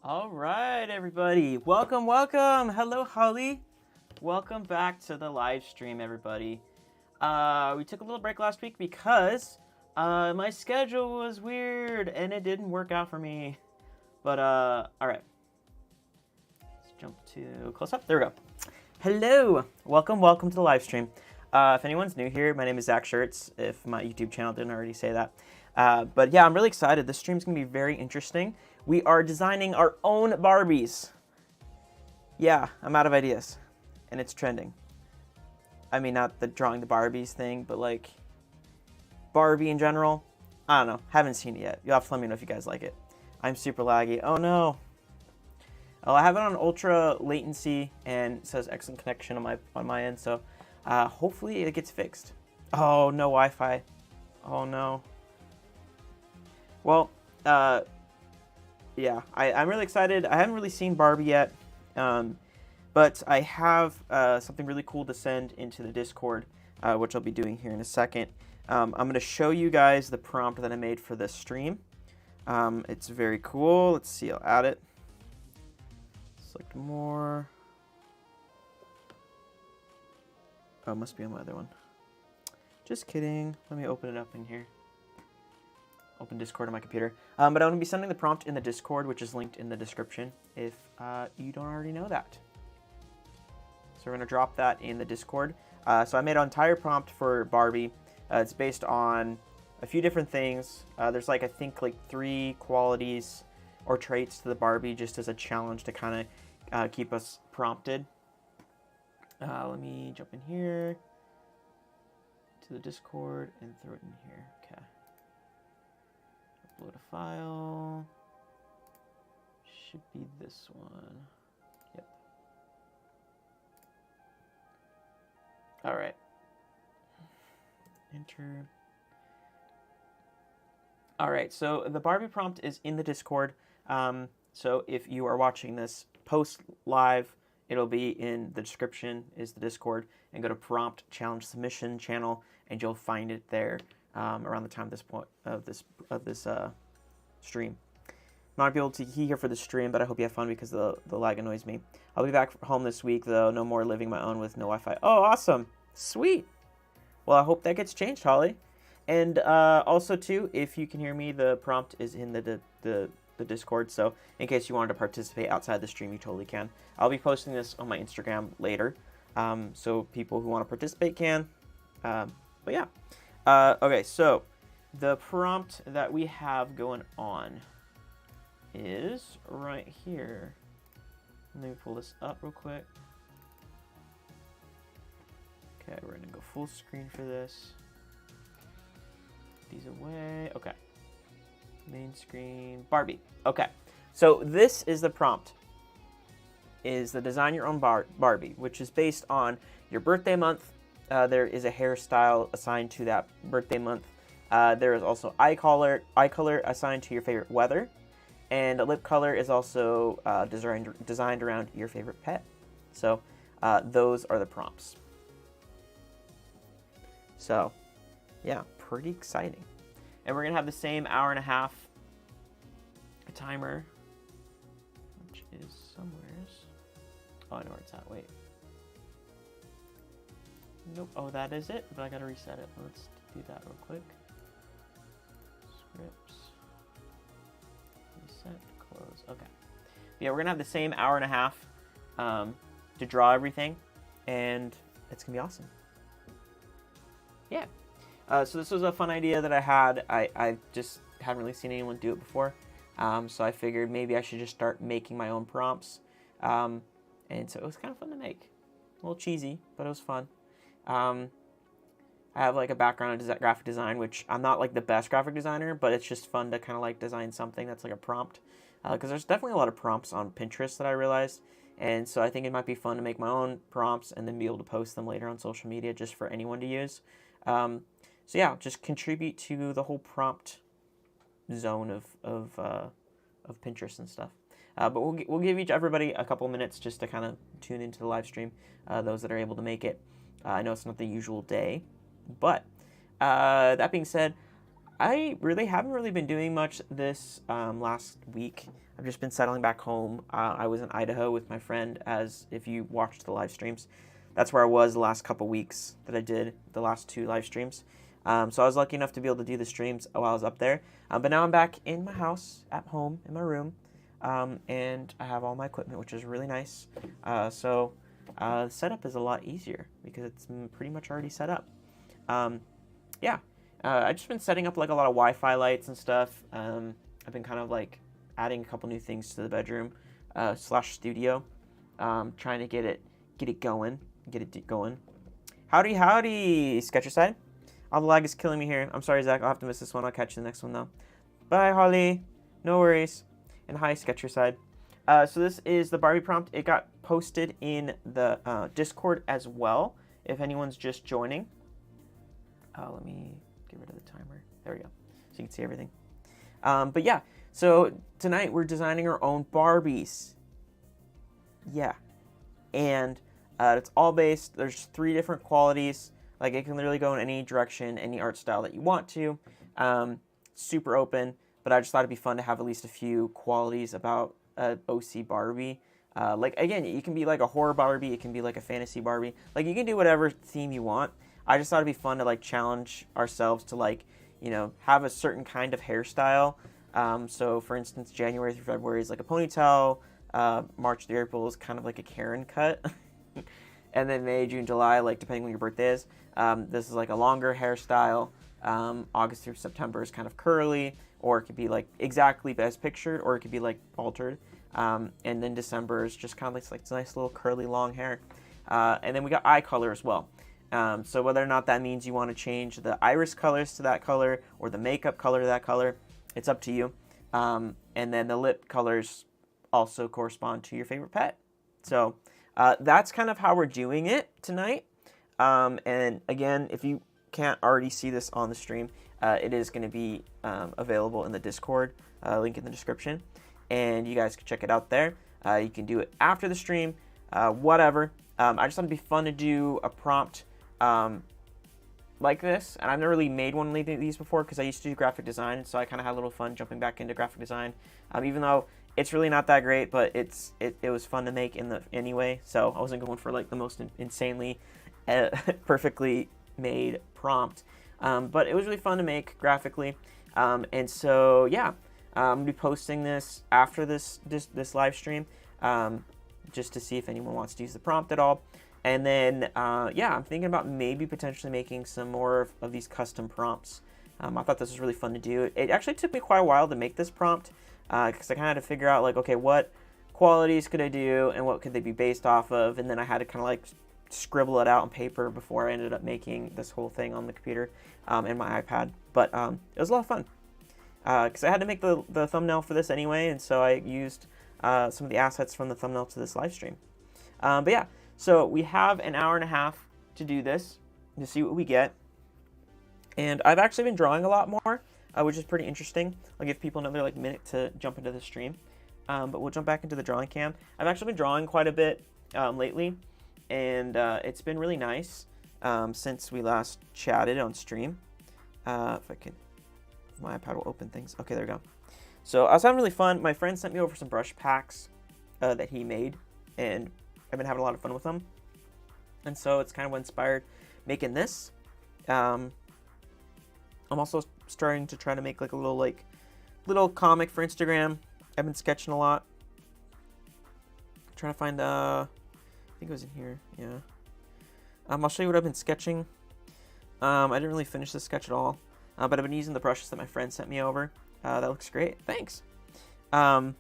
All right, everybody. Welcome, welcome. Hello, Holly. Welcome back to the live stream, everybody. We took a little break last week because my schedule was weird and it didn't work out for me. But, all right. Let's jump to close up. There we go. Hello. Welcome to the live stream. If anyone's new here, my name is Zach Schertz, if my YouTube channel didn't already say that. But yeah, I'm really excited. This stream's going to be very interesting. We are designing our own Barbies. Yeah, I'm out of ideas. And it's trending. I mean, not the drawing the Barbies thing, but like Barbie in general. I don't know. Haven't seen it yet. You'll have to let me know if you guys like it. I'm super laggy. Oh no. Oh, I have it on ultra latency and it says excellent connection on my end, so hopefully it gets fixed. Oh, no Wi-Fi. Oh no. Well, yeah, I'm really excited. I haven't really seen Barbie yet, but I have something really cool to send into the Discord, which I'll be doing here in a second. I'm going to show you guys the prompt that I made for this stream. It's very cool. Let's see, I'll add it. Select more. Oh, it must be on my other one. Just kidding. Let me open it up in here. Open Discord on my computer. But I'm going to be sending the prompt in the Discord, which is linked in the description, if you don't already know that. So we're going to drop that in the Discord. So I made an entire prompt for Barbie. It's based on a few different things. There's I think 3 qualities or traits to the Barbie, just as a challenge to kind of keep us prompted. Let me jump in here to the Discord and throw it in here. Okay. Upload a file. Should be this one. Yep. All right. Enter. All right, so the Barbie prompt is in the Discord. So if you are watching this post live, it'll be in the description is the Discord, and go to prompt challenge submission channel, and you'll find it there around the time of this stream. I'm not be able to be here for the stream, but I hope you have fun because the lag annoys me. I'll be back home this week though. No more living my own with no Wi-Fi. Oh, awesome, sweet. Well, I hope that gets changed, Holly. And also too, if you can hear me, the prompt is in the Discord, so in case you wanted to participate outside the stream, you totally can. I'll be posting this on my Instagram later, so people who want to participate can. But yeah. Okay, so the prompt that we have going on is right here. Let me pull this up real quick. Okay, we're gonna go full screen for this. These away. Okay. Main screen. Barbie. Okay. So this is the prompt. Is the design your own Barbie, which is based on your birthday month. There is a hairstyle assigned to that birthday month. There is also eye color assigned to your favorite weather, and a lip color is also designed around your favorite pet. So those are the prompts. So yeah, pretty exciting. And we're gonna have the same hour-and-a-half timer, which is somewheres. Oh, I know where it's at. Wait. Nope. Oh, that is it. But I gotta reset it. Let's do that real quick. Scripts. Reset. Close. Okay. Yeah, we're gonna have the same hour-and-a-half to draw everything, and it's gonna be awesome. Yeah. So this was a fun idea that I had. I just haven't really seen anyone do it before. So I figured maybe I should just start making my own prompts. And so it was kind of fun to make. A little cheesy, but it was fun. I have a background in graphic design, which I'm not the best graphic designer, but it's just fun to kind of design something that's a prompt. Because there's definitely a lot of prompts on Pinterest that I realized. And so I think it might be fun to make my own prompts and then be able to post them later on social media just for anyone to use. So yeah, just contribute to the whole prompt zone of Pinterest and stuff. But we'll give everybody a couple minutes just to kind of tune into the live stream, those that are able to make it. I know it's not the usual day, but that being said, I really haven't really been doing much this last week. I've just been settling back home. I was in Idaho with my friend, as if you watched the live streams. That's where I was the last couple weeks that I did the last 2 live streams. So I was lucky enough to be able to do the streams while I was up there. But now I'm back in my house, at home, in my room. And I have all my equipment, which is really nice. So the setup is a lot easier because it's pretty much already set up. Yeah. I've just been setting up like a lot of Wi-Fi lights and stuff. I've been kind of like adding a couple new things to the bedroom slash studio. Trying to get it going. Howdy, Sketcher Side. All the lag is killing me here. I'm sorry, Zach. I'll have to miss this one. I'll catch you the next one though. Bye, Holly. No worries. And hi, Sketcher Side. So this is the Barbie prompt. It got posted in the Discord as well. If anyone's just joining. Let me get rid of the timer. There we go. So you can see everything. But yeah, so tonight we're designing our own Barbies. Yeah. And it's all based, there's 3 different qualities. Like it can literally go in any direction, any art style that you want to. Super open, but I just thought it'd be fun to have at least a few qualities about OC Barbie. Like again, you can be like a horror Barbie, it can be like a fantasy Barbie. Like you can do whatever theme you want. I just thought it'd be fun to like challenge ourselves to like, you know, have a certain kind of hairstyle. So for instance, January through February is like a ponytail. March through April is kind of like a Karen cut. And then May, June, July, like depending when your birthday is, this is like a longer hairstyle. August through September is kind of curly, or it could be like exactly as pictured, or it could be like altered. And then December is just kind of like it's nice little curly long hair. And then we got eye color as well. So whether or not that means you want to change the iris colors to that color or the makeup color to that color, it's up to you. And then the lip colors also correspond to your favorite pet. So that's kind of how we're doing it tonight. And again, if you can't already see this on the stream, it is going to be available in the Discord, link in the description. And you guys can check it out there. You can do it after the stream, whatever. I just thought it'd be fun to do a prompt like this, and I've never really made one of these before because I used to do graphic design, so I kind of had a little fun jumping back into graphic design, even though it's really not that great, but it was fun to make anyway, so I wasn't going for like the most insanely perfectly made prompt, but it was really fun to make graphically, and so yeah, I'm gonna be posting this after this live stream, just to see if anyone wants to use the prompt at all. And then, yeah, I'm thinking about maybe potentially making some more of these custom prompts. I thought this was really fun to do. It actually took me quite a while to make this prompt because I kind of had to figure out, like, okay, what qualities could I do and what could they be based off of? And then I had to kind of, like, scribble it out on paper before I ended up making this whole thing on the computer and my iPad. But it was a lot of fun because I had to make the thumbnail for this anyway, and so I used some of the assets from the thumbnail to this live stream. But yeah. So we have an hour and a half to do this, to see what we get. And I've actually been drawing a lot more, which is pretty interesting. I'll give people another minute to jump into the stream. But we'll jump back into the drawing cam. I've actually been drawing quite a bit lately, and it's been really nice since we last chatted on stream. If my iPad will open things. Okay, there we go. So I was having really fun. My friend sent me over some brush packs that he made, and I've been having a lot of fun with them, and so it's kind of what inspired making this. I'm also starting to try to make like a little comic for Instagram. I've been sketching a lot. I'm trying to find I think it was in here. Yeah. I'll show you what I've been sketching. I didn't really finish this sketch at all, but I've been using the brushes that my friend sent me over. That looks great. Thanks. And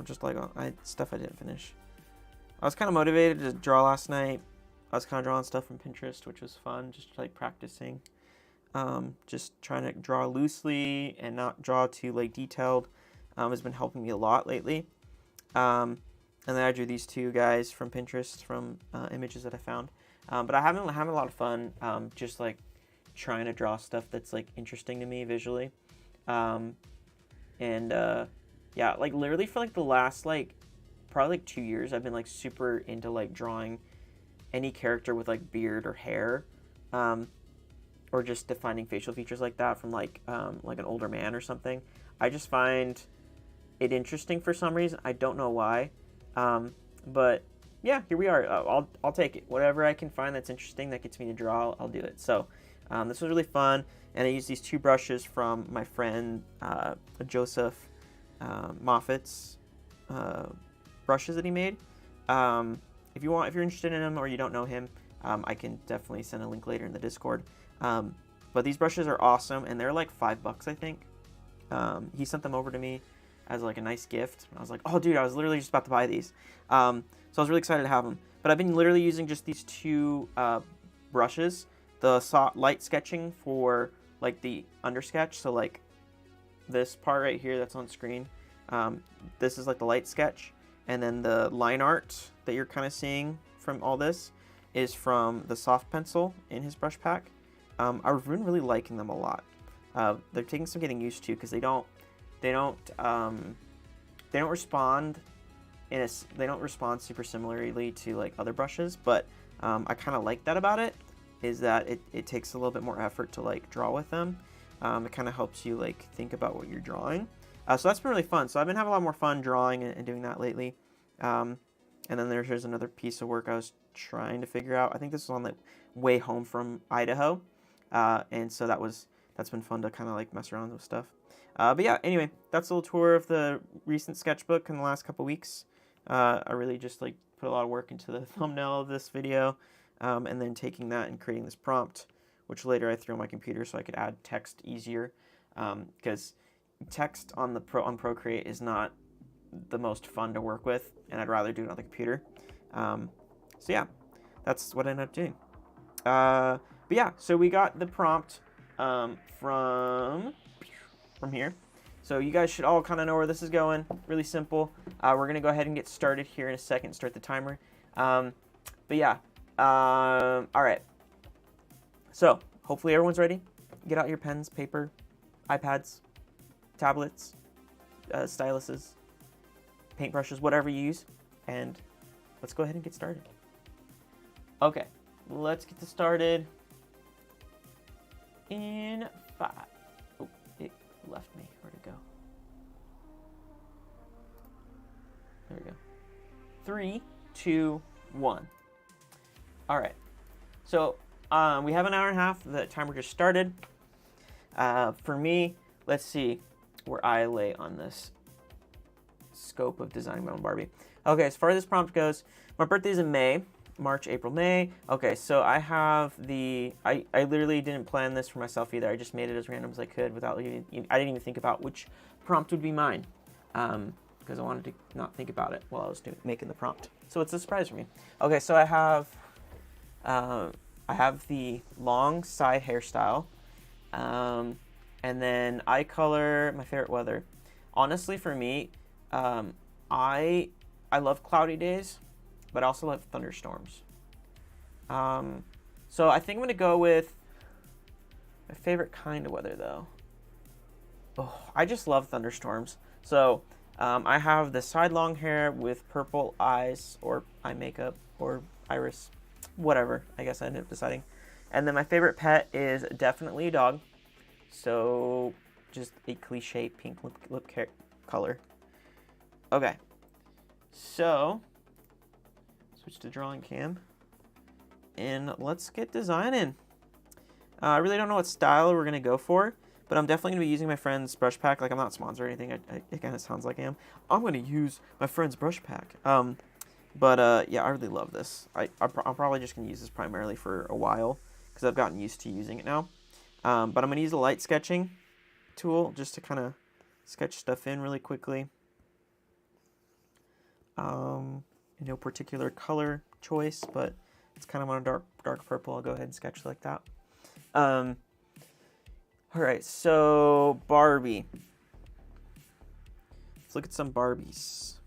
just like stuff I didn't finish. I was kind of motivated to draw last night. I was kind of drawing stuff from Pinterest, which was fun, just like practicing. Just trying to draw loosely and not draw too detailed has been helping me a lot lately. And then I drew these 2 guys from Pinterest from images that I found. But I haven't having a lot of fun just like trying to draw stuff that's like interesting to me visually. Yeah, like literally for like the last probably 2 years, I've been like super into like drawing any character with like beard or hair, or or just defining facial features like that from like an older man or something. I just find it interesting for some reason. I don't know why, but yeah, here we are. I'll take it. Whatever I can find that's interesting that gets me to draw, I'll do it. So this was really fun, and I used these 2 brushes from my friend Joseph Moffat's brushes that he made. If you're interested in him or you don't know him, I can definitely send a link later in the Discord. But these brushes are awesome, and they're like $5, I think. He sent them over to me as like a nice gift. I was like, oh dude, I was literally just about to buy these. So I was really excited to have them. But I've been literally using just these 2 brushes. The light sketching for like the undersketch. So like this part right here that's on screen. This is like the light sketch. And then the line art that you're kind of seeing from all this is from the soft pencil in his brush pack. I've been really liking them a lot. They're taking some getting used to because they don't respond super similarly to like other brushes, but I kind of like that about it, is that it takes a little bit more effort to like draw with them. It kind of helps you like think about what you're drawing. So that's been really fun. So I've been having a lot more fun drawing and doing that lately. And then there's another piece of work I was trying to figure out. I think this was on the way home from Idaho. And so that's been fun to kind of like mess around with stuff. But yeah, anyway, that's a little tour of the recent sketchbook in the last couple weeks. I really just like put a lot of work into the thumbnail of this video, and then taking that and creating this prompt, which later I threw on my computer so I could add text easier, because text on Procreate is not the most fun to work with, and I'd rather do it on the computer. So yeah, that's what I ended up doing. But yeah, so we got the prompt from here. So you guys should all kind of know where this is going. Really simple. We're going to go ahead and get started here in a second, start the timer. But yeah, all right. So hopefully everyone's ready. Get out your pens, paper, iPads, tablets, styluses, paintbrushes, whatever you use, and let's go ahead and get started. Okay, let's get this started in 5. Oh, it left me. Where'd it go? There we go. 3, 2, 1. All right. So we have an hour and a half. The timer just started. For me, let's see where I lay on this scope of designing my own Barbie. Okay, as far as this prompt goes, my birthday's in May. March, April, May. Okay, so I have I literally didn't plan this for myself either. I just made it as random as I could without even, I didn't even think about which prompt would be mine, because I wanted to not think about it while I was making the prompt. So it's a surprise for me. Okay, so I have the long side hairstyle, and then eye color, my favorite weather. Honestly, for me, I love cloudy days, but I also love thunderstorms. So I think I'm gonna go with my favorite kind of weather though. Oh, I just love thunderstorms. So I have the side long hair with purple eyes or eye makeup or iris, whatever, I guess I ended up deciding. And then my favorite pet is definitely a dog. So just a cliche pink lip color. Okay, so switch to drawing cam, and let's get designing. I really don't know what style we're gonna go for, but I'm definitely gonna be using my friend's brush pack. Like, I'm not sponsored or anything. It kind of sounds like I am. I'm gonna use my friend's brush pack. But yeah, I really love this. I'm probably just gonna use this primarily for a while because I've gotten used to using it now. But I'm gonna use the light sketching tool just to kind of sketch stuff in really quickly. No particular color choice, but it's kind of on a dark purple. I'll go ahead and sketch like that. All right, so Barbie. Let's look at some Barbies.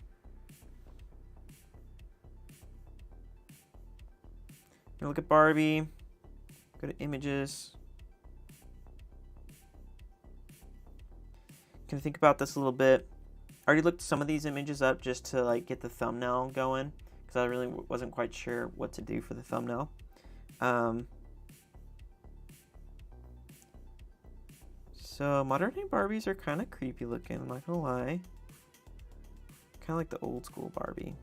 Gonna look at Barbie. Go to images. Can think about this a little bit. I already looked some of these images up just to like get the thumbnail going, because I really wasn't quite sure what to do for the thumbnail. So modern day Barbies are kind of creepy looking, I'm not gonna lie. Kind of like the old school Barbie.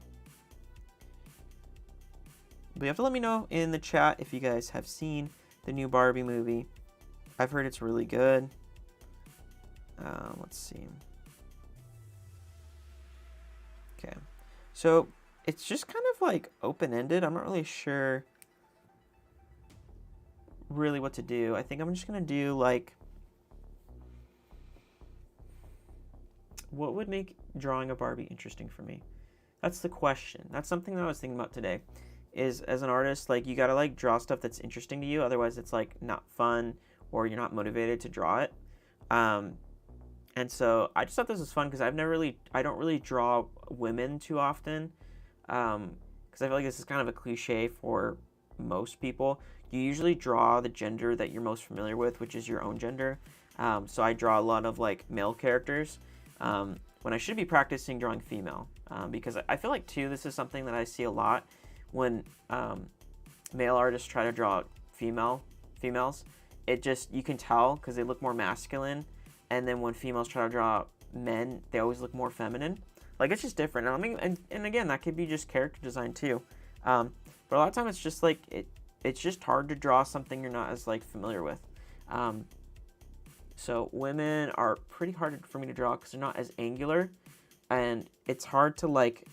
But you have to let me know in the chat if you guys have seen the new Barbie movie. I've heard it's really good. Let's see. Okay. So it's just kind of like open-ended. I'm not really sure really what to do. I think I'm just going to do like... What would make drawing a Barbie interesting for me? That's the question. That's something that I was thinking about today. Is as an artist, like you gotta like draw stuff that's interesting to you. Otherwise, it's like not fun or you're not motivated to draw it. And so I just thought this was fun because I don't really draw women too often. Because I feel like this is kind of a cliche for most people. You usually draw the gender that you're most familiar with, which is your own gender. So I draw a lot of like male characters. When I should be practicing drawing female, because I feel like too this is something that I see a lot when male artists try to draw females. It just, you can tell because they look more masculine, and then when females try to draw men, they always look more feminine. Like it's just different. And again, that could be just character design too. But a lot of times it's just like it's just hard to draw something you're not as like familiar with. So women are pretty hard for me to draw because they're not as angular, and it's hard to like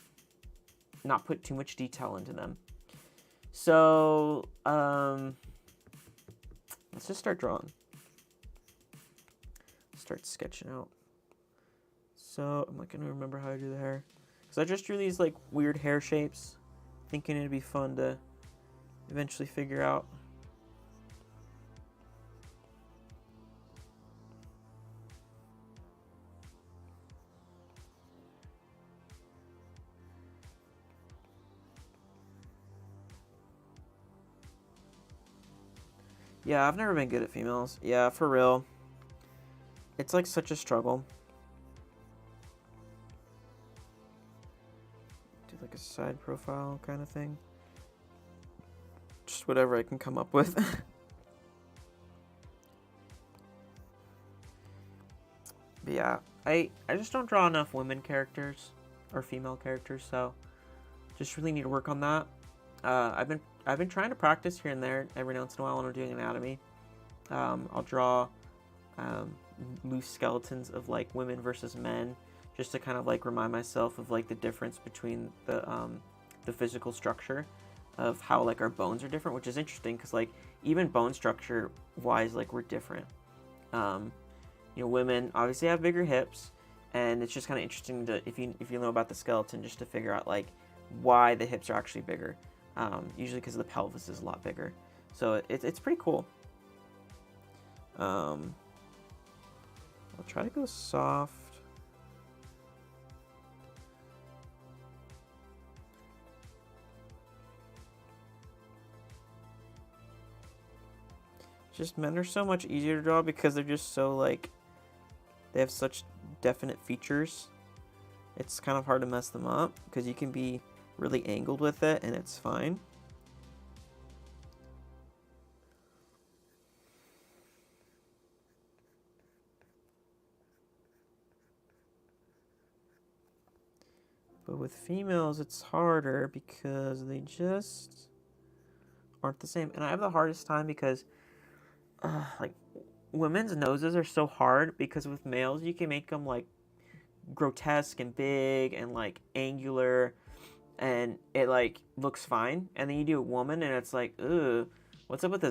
not put too much detail into them. So let's just start drawing. Start sketching out. So I'm not gonna remember how to do the hair because I just drew these like weird hair shapes, thinking it'd be fun to eventually figure out. Yeah, I've never been good at females. Yeah, for real. It's like such a struggle. Do like a side profile kind of thing. Just whatever I can come up with. But yeah, I just don't draw enough women characters or female characters, so just really need to work on that. I've been trying to practice here and there every once in a while when I'm doing anatomy. I'll draw loose skeletons of like women versus men, just to kind of like remind myself of like the difference between the physical structure of how like our bones are different, which is interesting because like even bone structure wise, like we're different. You know, women obviously have bigger hips, and it's just kind of interesting to if you know about the skeleton, just to figure out like why the hips are actually bigger. Usually because the pelvis is a lot bigger, so it's pretty cool. I'll try to go soft. Just men are so much easier to draw because they're just so like, they have such definite features. It's kind of hard to mess them up because you can be really angled with it and it's fine. But with females, it's harder because they just aren't the same. And I have the hardest time because like women's noses are so hard because with males you can make them like grotesque and big and like angular, and it like looks fine, and then you do a woman and it's like, ugh, what's up with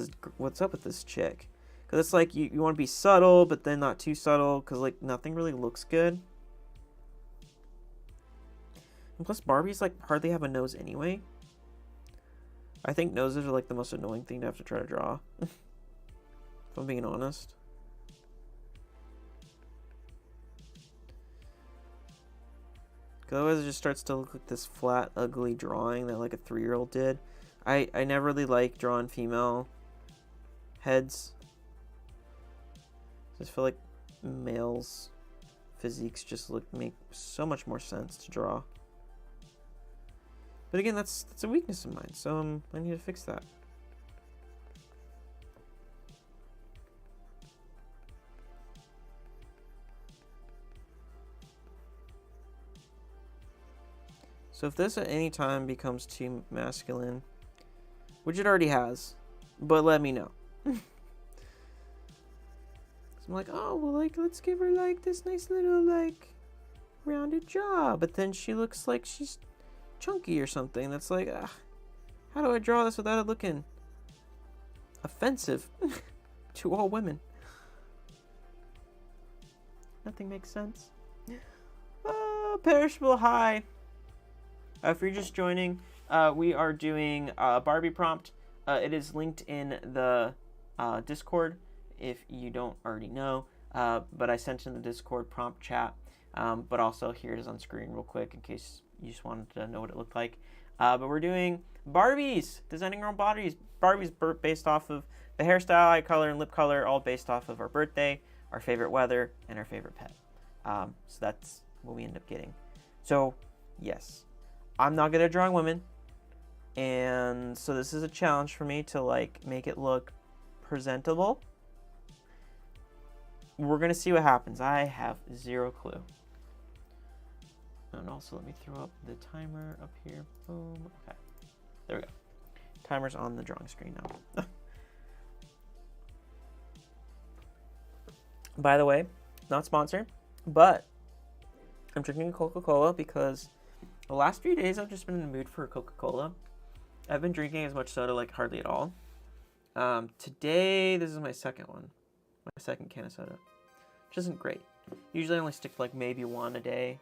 this chick? Because it's like you want to be subtle but then not too subtle because like nothing really looks good. And plus Barbies like hardly have a nose anyway. I think noses are like the most annoying thing to have to try to draw. If I'm being honest. Because otherwise it just starts to look like this flat, ugly drawing that like a 3-year-old did. I never really like drawing female heads. I just feel like males' physiques just make so much more sense to draw. But again, that's a weakness of mine, so I need to fix that. So if this at any time becomes too masculine, which it already has, but let me know. So I'm like, oh, well, like, let's give her, like, this nice little, like, rounded jaw. But then she looks like she's chunky or something. That's like, how do I draw this without it looking offensive to all women? Nothing makes sense. Perishable High. If you're just joining, we are doing a Barbie prompt. It is linked in the Discord if you don't already know. But I sent in the Discord prompt chat. But also here it is on screen real quick in case you just wanted to know what it looked like. But we're doing Barbies, designing our own bodies. Barbies based off of the hairstyle, eye color, and lip color, all based off of our birthday, our favorite weather, and our favorite pet. So that's what we end up getting. So, yes. I'm not good at drawing women, and so this is a challenge for me to like make it look presentable. We're gonna see what happens. I have zero clue. And also let me throw up the timer up here. Boom. Okay. There we go. Timer's on the drawing screen now. By the way, not sponsored, but I'm drinking Coca-Cola because the last few days I've just been in the mood for a Coca-Cola. I've been drinking as much soda like hardly at all. Today, this is my second one. My second can of soda. Which isn't great. Usually I only stick to like maybe one a day.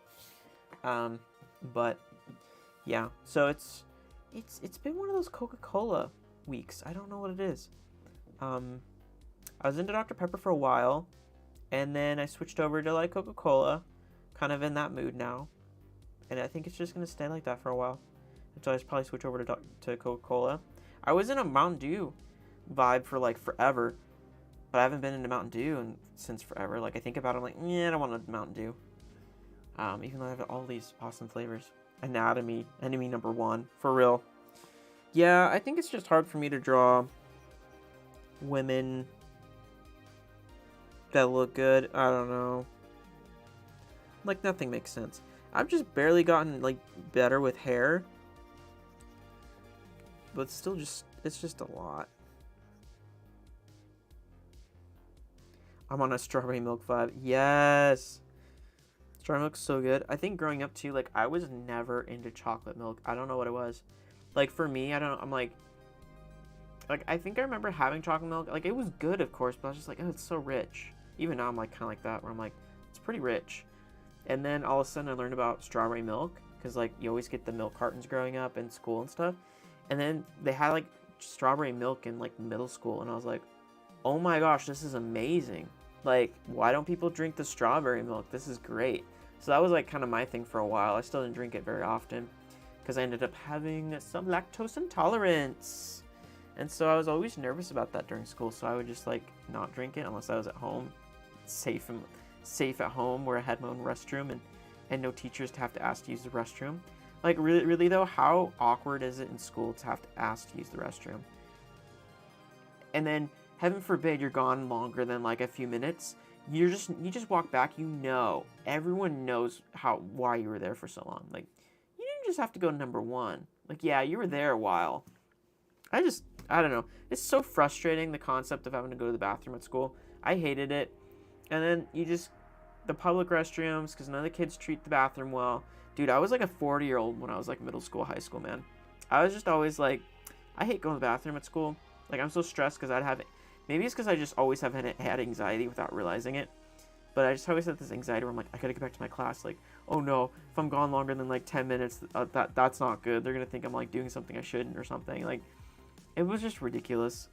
But yeah, so it's been one of those Coca-Cola weeks. I don't know what it is. I was into Dr. Pepper for a while, and then I switched over to like Coca-Cola, kind of in that mood now. And I think it's just going to stay like that for a while. Until I probably switch over to Coca-Cola. I was in a Mountain Dew vibe for like forever. But I haven't been into Mountain Dew since forever. Like I think about it, I'm like, yeah, I don't want a Mountain Dew. Even though I have all these awesome flavors. Anatomy, enemy number one. For real. Yeah, I think it's just hard for me to draw women that look good. I don't know. Like nothing makes sense. I've just barely gotten like better with hair, but still it's just a lot. I'm on a strawberry milk vibe. Yes, strawberry milk's so good. I think growing up too, like I was never into chocolate milk. I don't know what it was. Like for me, I don't know. I'm like I think I remember having chocolate milk. Like it was good, of course, but I was just like, oh, it's so rich. Even now, I'm like kind of like that, where I'm like, it's pretty rich. And then all of a sudden I learned about strawberry milk because like you always get the milk cartons growing up in school and stuff. And then they had like strawberry milk in like middle school. And I was like, oh my gosh, this is amazing. Like, why don't people drink the strawberry milk? This is great. So that was like kind of my thing for a while. I still didn't drink it very often because I ended up having some lactose intolerance. And so I was always nervous about that during school. So I would just like not drink it unless I was at home, safe at home where I had my own restroom and no teachers to have to ask to use the restroom. Like really though, how awkward is it in school to have to ask to use the restroom? And then heaven forbid you're gone longer than like a few minutes. You just walk back, everyone knows why you were there for so long. Like you didn't just have to go to number one. Like yeah, you were there a while. I don't know. It's so frustrating, the concept of having to go to the bathroom at school. I hated it. And then the public restrooms, because none of the kids treat the bathroom well. Dude, I was like a 40-year-old when I was like middle school, high school, man. I was just always like, I hate going to the bathroom at school. Like, I'm so stressed because maybe it's because I just always have had anxiety without realizing it. But I just always had this anxiety where I'm like, I gotta get back to my class. Like, oh no, if I'm gone longer than like 10 minutes, that's not good. They're gonna think I'm like doing something I shouldn't or something. Like, it was just ridiculous.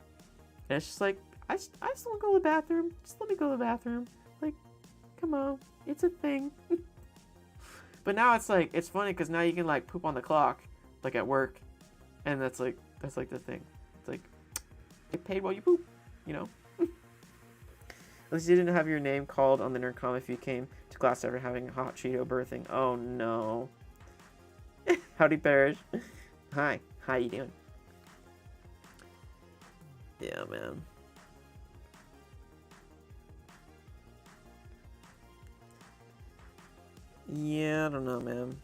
And it's just like, I just want to go to the bathroom. Just let me go to the bathroom. Like, come on, it's a thing. But now it's like, it's funny because now you can like poop on the clock, like at work, and that's like the thing. It's like, get paid while you poop, you know. At least you didn't have your name called on the Nerdcom if you came to class ever having hot Cheeto birthing. Oh no. Howdy, Parrish. Hi, how you doing? Yeah, man. Yeah, I don't know, man.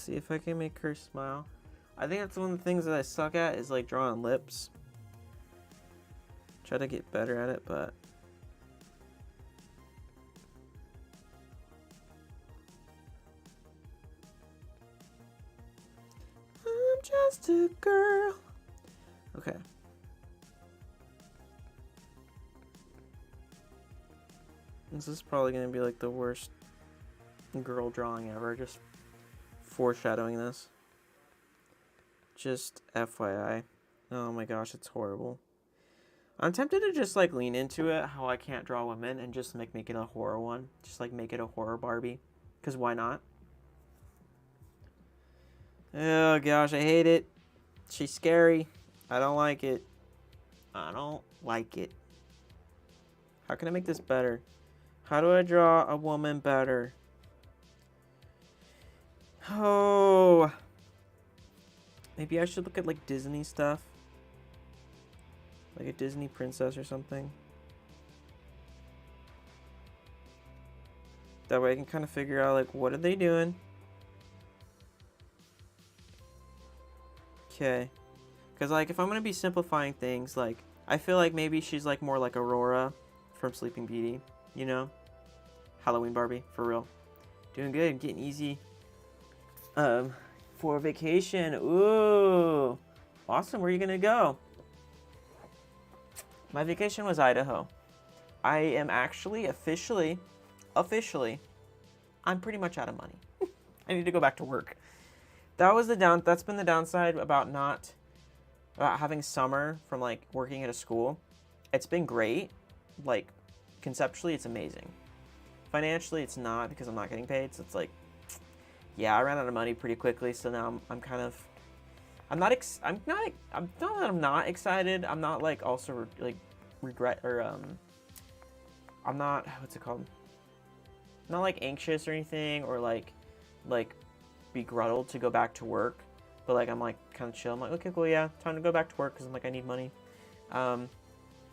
see if I can make her smile. I think that's one of the things that I suck at is like drawing lips. Try to get better at it, but I'm just a girl. Okay. This is probably going to be like the worst girl drawing ever, just foreshadowing this. Just FYI. Oh my gosh, it's horrible. I'm tempted to just like lean into it, how I can't draw women, and just make it a horror one. Just like make it a horror Barbie. Because why not? Oh gosh, I hate it. She's scary. I don't like it. I don't like it. How can I make this better? How do I draw a woman better? Oh. Maybe I should look at like Disney stuff. Like a Disney princess or something. That way I can kind of figure out like what are they doing. Okay. Because like if I'm going to be simplifying things, like I feel like maybe she's like more like Aurora from Sleeping Beauty. You know? Halloween Barbie, for real. Doing good, getting easy. For vacation. Ooh. Awesome, where are you gonna go? My vacation was Idaho. I am actually officially, I'm pretty much out of money. I need to go back to work. That's been the downside about having summer from like working at a school. It's been great. Like conceptually it's amazing. Financially it's not because I'm not getting paid, so it's like yeah, I ran out of money pretty quickly, so now I'm kind of I'm not that I'm not excited. I'm not like also like regret or I'm not what's it called? Not like anxious or anything or like begrudged to go back to work, but like I'm like kind of chill. I'm like okay, cool, yeah, time to go back to work because I'm like I need money.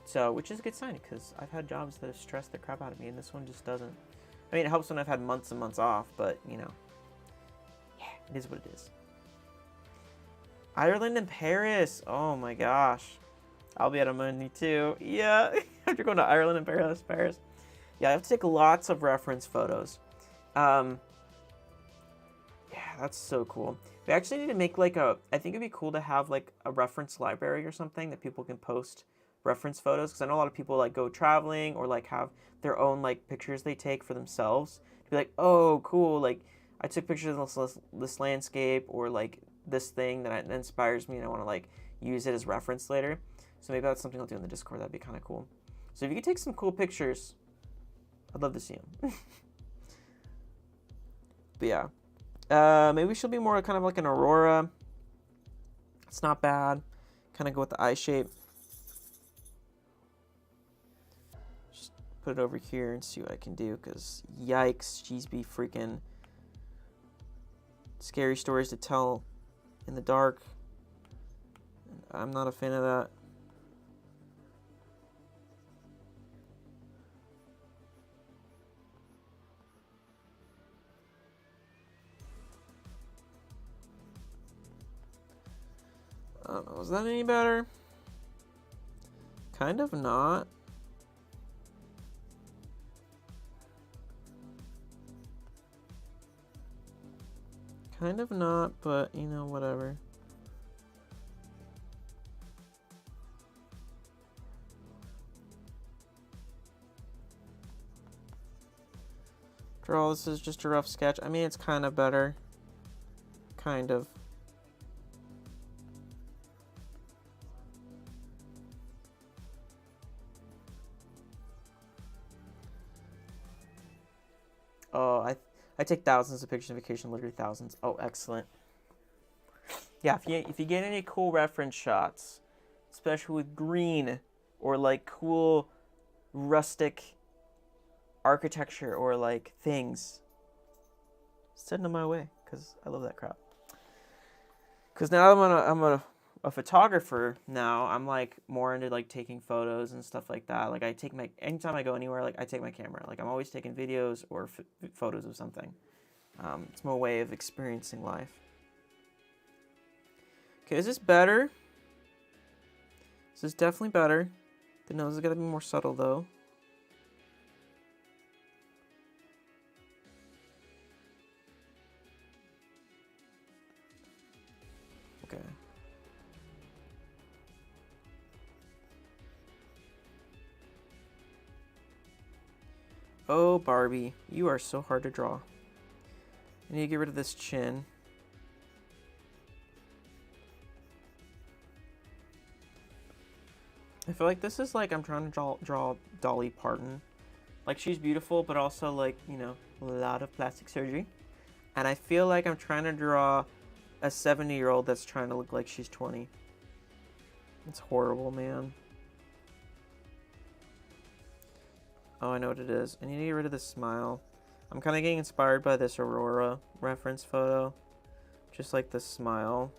So which is a good sign because I've had jobs that have stressed the crap out of me and this one just doesn't. I mean, it helps when I've had months and months off, but you know, yeah, it is what it is. Ireland and Paris. Oh my gosh. I'll be out of money too. Yeah, after going to Ireland and Paris. Yeah, I have to take lots of reference photos. Yeah, that's so cool. We actually need to make like I think it'd be cool to have like a reference library or something that people can post reference photos. Because I know a lot of people like go traveling or like have their own like pictures they take for themselves. To be like, oh, cool, like I took pictures of this landscape or like this thing that inspires me and I want to like use it as reference later. So maybe that's something I'll do in the Discord. That'd be kind of cool. So if you could take some cool pictures, I'd love to see them. But yeah, maybe she'll be more kind of like an Aurora. It's not bad. Kind of go with the eye shape. Just put it over here and see what I can do. Because yikes, she's be freaking scary stories to tell in the dark. I'm not a fan of that. I don't know, is that any better? Kind of not. Kind of not, but you know, whatever. After all, this is just a rough sketch. I mean, it's kind of better. Kind of. Oh, I take thousands of pictures on vacation, literally thousands. Oh, excellent. Yeah, if you get any cool reference shots, especially with green or like cool rustic architecture or like things, send them my way because I love that crap. Because now I'm a photographer now. I'm like more into like taking photos and stuff like that. Like anytime I go anywhere, like I take my camera. Like I'm always taking videos or photos of something. It's my way of experiencing life. Okay, is this better? This is definitely better. The nose is gotta be more subtle though. Okay. Oh, Barbie, you are so hard to draw. I need to get rid of this chin. I feel like this is like I'm trying to draw Dolly Parton. Like, she's beautiful, but also, like, you know, a lot of plastic surgery. And I feel like I'm trying to draw a 70-year-old that's trying to look like she's 20. It's horrible, man. Oh, I know what it is. I need to get rid of this smile. I'm kind of getting inspired by this Aurora reference photo. Just like the smile.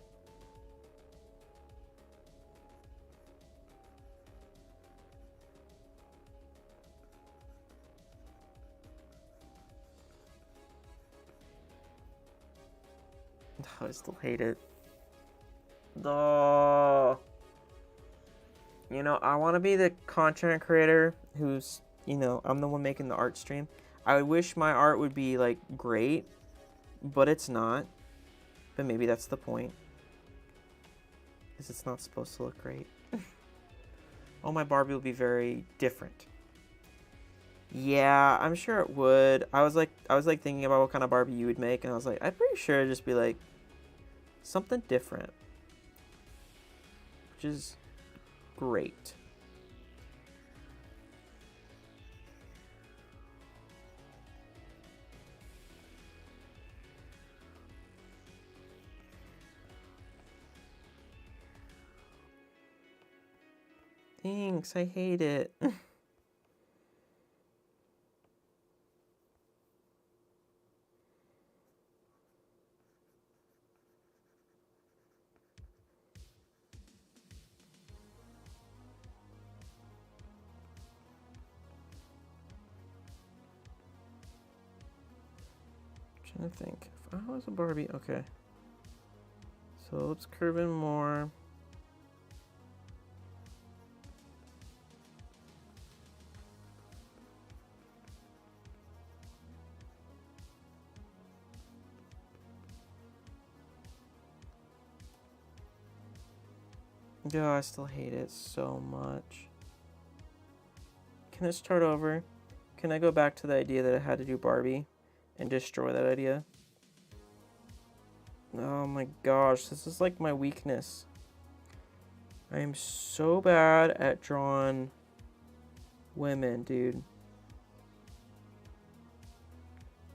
I still hate it. Oh. You know, I want to be the content creator who's, you know, I'm the one making the art stream. I wish my art would be, like, great, but it's not. But maybe that's the point. Because it's not supposed to look great. Oh, my Barbie will be very different. Yeah, I'm sure it would. I was like thinking about what kind of Barbie you would make, and I was like, I'm pretty sure it'd just be like something different, which is great. Thanks, I hate it. Trying to think. If I was a Barbie, okay. So let's curve in more. Yeah, I still hate it so much. Can I start over? Can I go back to the idea that I had to do Barbie and destroy that idea? Oh my gosh, this is like my weakness. I am so bad at drawing women, dude.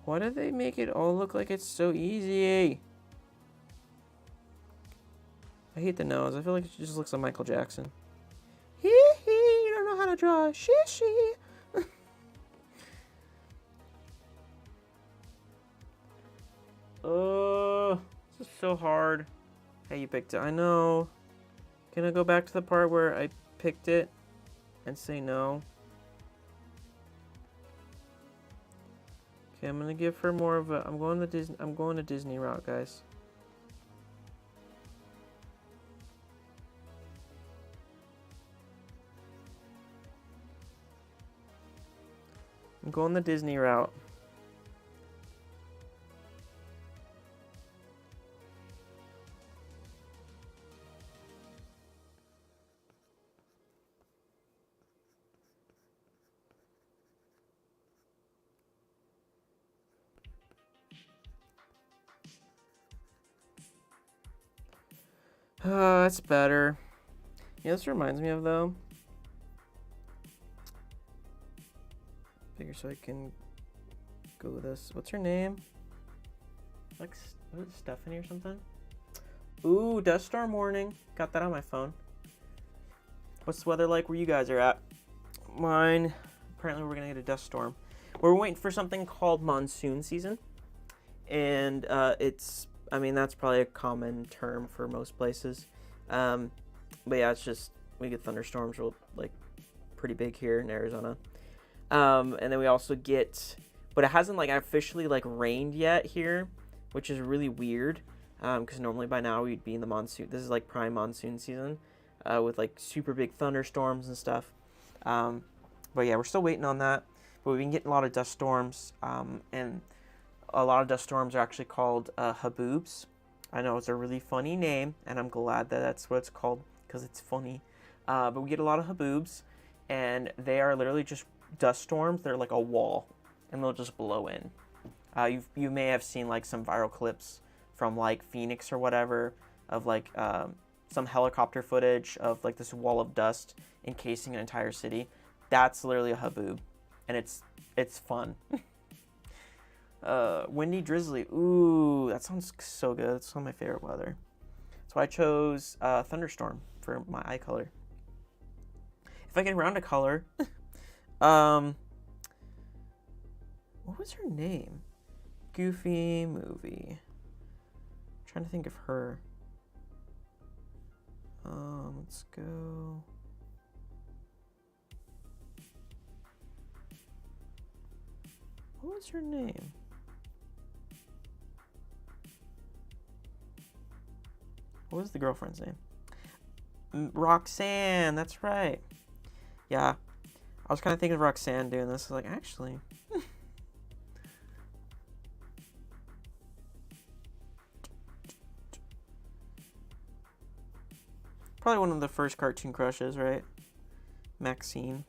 Why do they make it all look like it's so easy? I hate the nose. I feel like it just looks like Michael Jackson. Hee hee, you don't know how to draw. Shee shee. Oh, this is so hard. Hey, you picked it. I know. Can I go back to the part where I picked it and say no? Okay, I'm gonna give her more of a. I'm going to Disney route, guys. I'm going the Disney route. That's better. Yeah, this reminds me of, though. Figure so I can go with this. What's her name? Like, was it Stephanie or something? Ooh, dust storm warning. Got that on my phone. What's the weather like where you guys are at? Mine, apparently we're gonna get a dust storm. We're waiting for something called monsoon season. And I mean, that's probably a common term for most places. But yeah, it's just, we get thunderstorms like pretty big here in Arizona. And then we also get, but it hasn't like officially like rained yet here, which is really weird. Because normally by now we'd be in the monsoon. This is like prime monsoon season, with like super big thunderstorms and stuff. But yeah, we're still waiting on that. But we've been getting a lot of dust storms, and a lot of dust storms are actually called haboobs. I know it's a really funny name, and I'm glad that that's what it's called because it's funny. But we get a lot of haboobs, and they are literally just dust storms. They're like a wall, and they'll just blow in. You may have seen like some viral clips from like Phoenix or whatever of like some helicopter footage of like this wall of dust encasing an entire city. That's literally a haboob, and it's fun. Windy, drizzly. Ooh, that sounds so good. It's one of my favorite weather. So I chose thunderstorm for my eye color. If I get around a color, what was her name? Goofy movie. I'm trying to think of her. Let's go. What was her name? What was the girlfriend's name? Roxanne, that's right. Yeah, I was kind of thinking of Roxanne doing this. I was like, actually. Probably one of the first cartoon crushes, right? Maxine.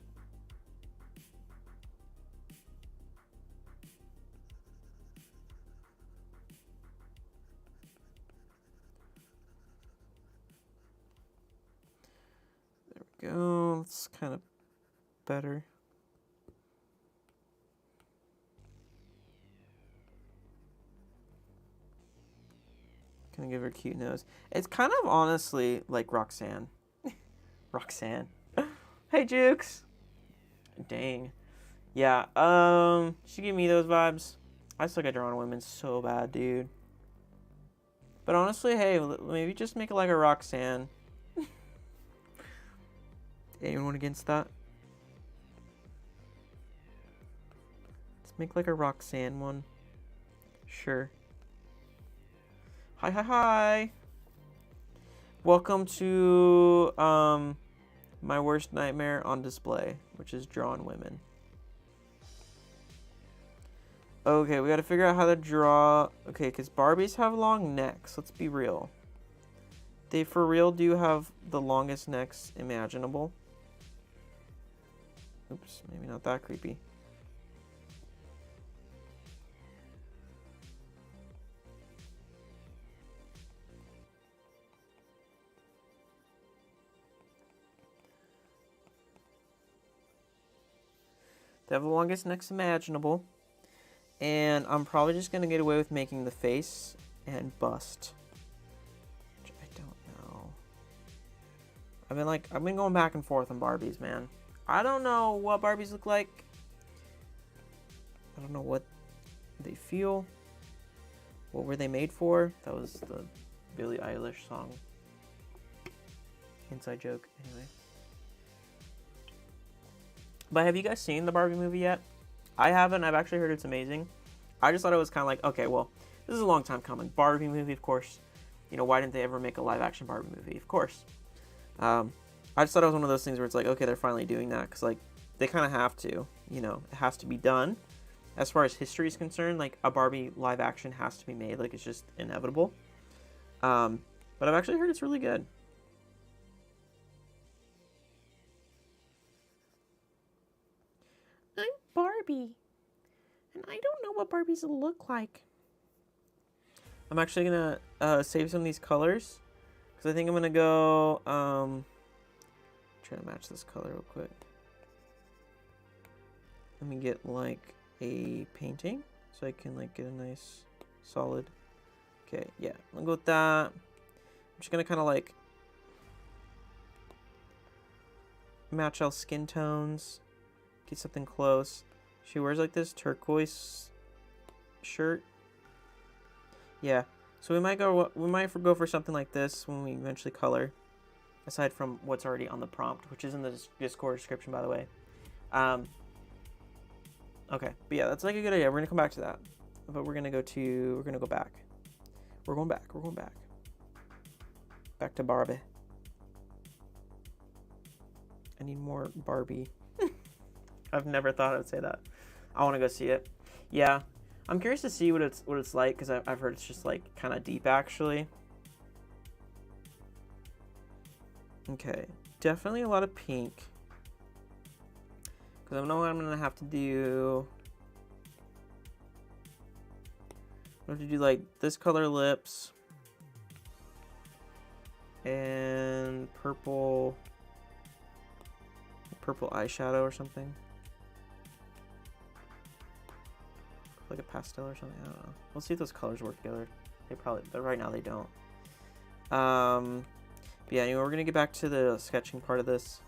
There we go. It's kind of better. Gonna give her a cute nose. It's kind of honestly like Roxanne. Roxanne. Hey, Jukes. Dang. Yeah, she gave me those vibes. I still get drawn to women so bad, dude. But honestly, hey, maybe just make it like a Roxanne. Anyone against that? Let's make like a Roxanne one. Sure. Hi, hi, hi. Welcome to my worst nightmare on display, which is drawn women. Okay, we gotta figure out how to draw. Okay, because Barbies have long necks. Let's be real. They for real do have the longest necks imaginable. Oops, maybe not that creepy. They have the longest necks imaginable. And I'm probably just going to get away with making the face and bust. Which I don't know. I've been going back and forth on Barbies, man. I don't know what Barbies look like. I don't know what they feel. What were they made for? That was the Billie Eilish song. Inside joke, anyway. But have you guys seen the Barbie movie yet? I haven't. I've actually heard it's amazing. I just thought it was kind of like, okay, well, this is a long time coming. Barbie movie, of course. You know, why didn't they ever make a live-action Barbie movie? Of course. I just thought it was one of those things where it's like, okay, they're finally doing that. Because, like, they kind of have to. You know, it has to be done. As far as history is concerned, like, a Barbie live-action has to be made. Like, it's just inevitable. But I've actually heard it's really good. I'm Barbie, and I don't know what Barbies look like. I'm actually gonna save some of these colors because I think I'm gonna go try to match this color real quick. Let me get like a painting so I can like get a nice solid. Okay, yeah, I'll go with that. I'm just gonna kind of like match all skin tones. Get something close. She wears like this turquoise shirt. Yeah, so we might go for something like this when we eventually color. Aside from what's already on the prompt, which is in the Discord description, by the way. Okay, but yeah, that's like a good idea. We're gonna come back to that, but we're gonna go back. We're going back. We're going back. Back to Barbie. I need more Barbie. I've never thought I would say that. I want to go see it. Yeah, I'm curious to see what it's like because I've heard it's just like kind of deep actually. Okay, definitely a lot of pink. Because I know what I'm gonna have to do. I have to do like this color lips and purple eyeshadow or something. Like a pastel or something. I don't know. We'll see if those colors work together. They probably, but right now they don't. But yeah, anyway, we're gonna get back to the sketching part of this.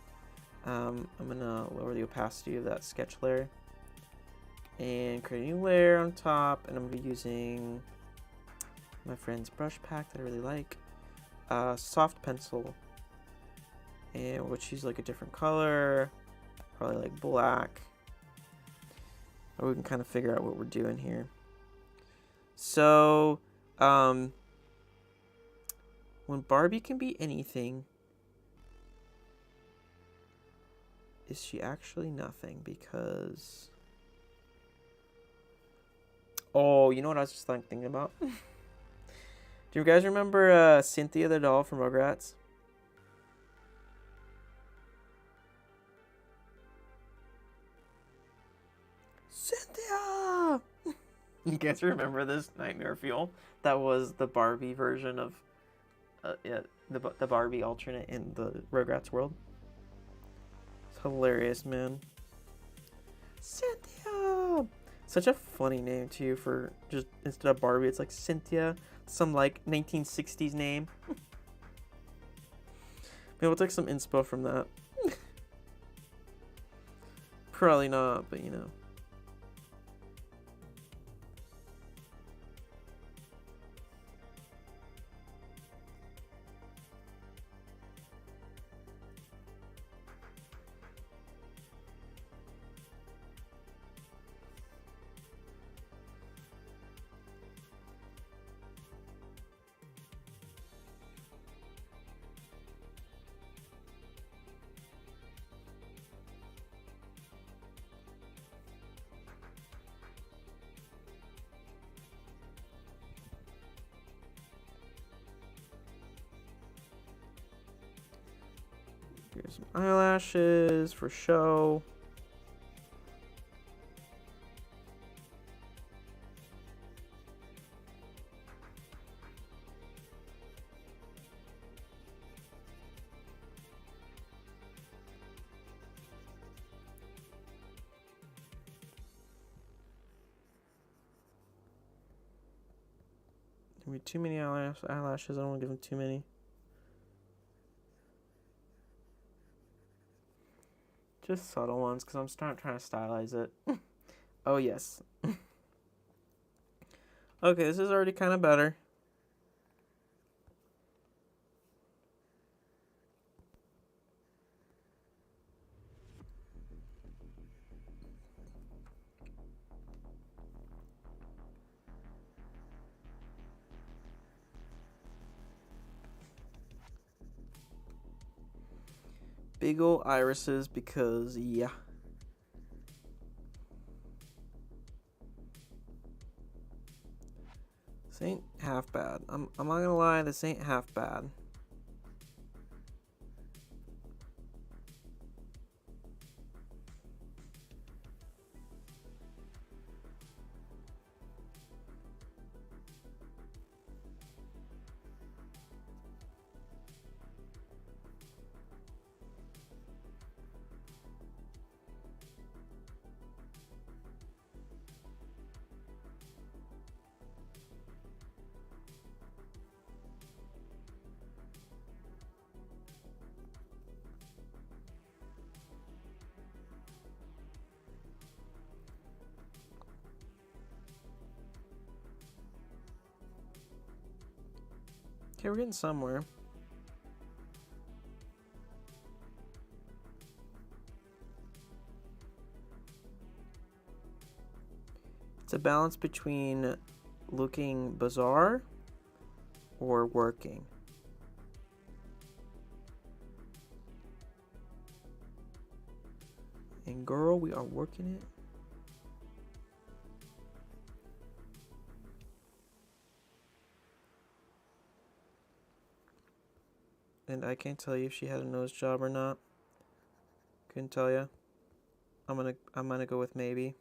I'm gonna lower the opacity of that sketch layer and create a new layer on top, and I'm gonna be using my friend's brush pack that I really like, soft pencil, and we'll choose like a different color, probably like black, or we can kind of figure out what we're doing here. So when Barbie can be anything, is she actually nothing? Because, oh, you know what I was just thinking about? Do you guys remember Cynthia the doll from Rugrats? Cynthia! You guys remember this nightmare fuel? That was the Barbie version of yeah, the Barbie alternate in the Rugrats world. It's hilarious, man. Cynthia! Such a funny name too for just instead of Barbie, it's like Cynthia, some like 1960s name. Maybe we'll take some inspo from that. Probably not, but you know. Here's some eyelashes for show. Give me too many eyelashes. I don't want to give them too many. Just subtle ones, because I'm trying to stylize it. Oh, yes. Okay, this is already kind of better. Big ol' irises because, yeah. This ain't half bad. I'm not gonna lie, this ain't half bad. Okay, we're getting somewhere. It's a balance between looking bizarre or working. And girl, we are working it. And I can't tell you if she had a nose job or not. Couldn't tell you. I'm gonna go with maybe.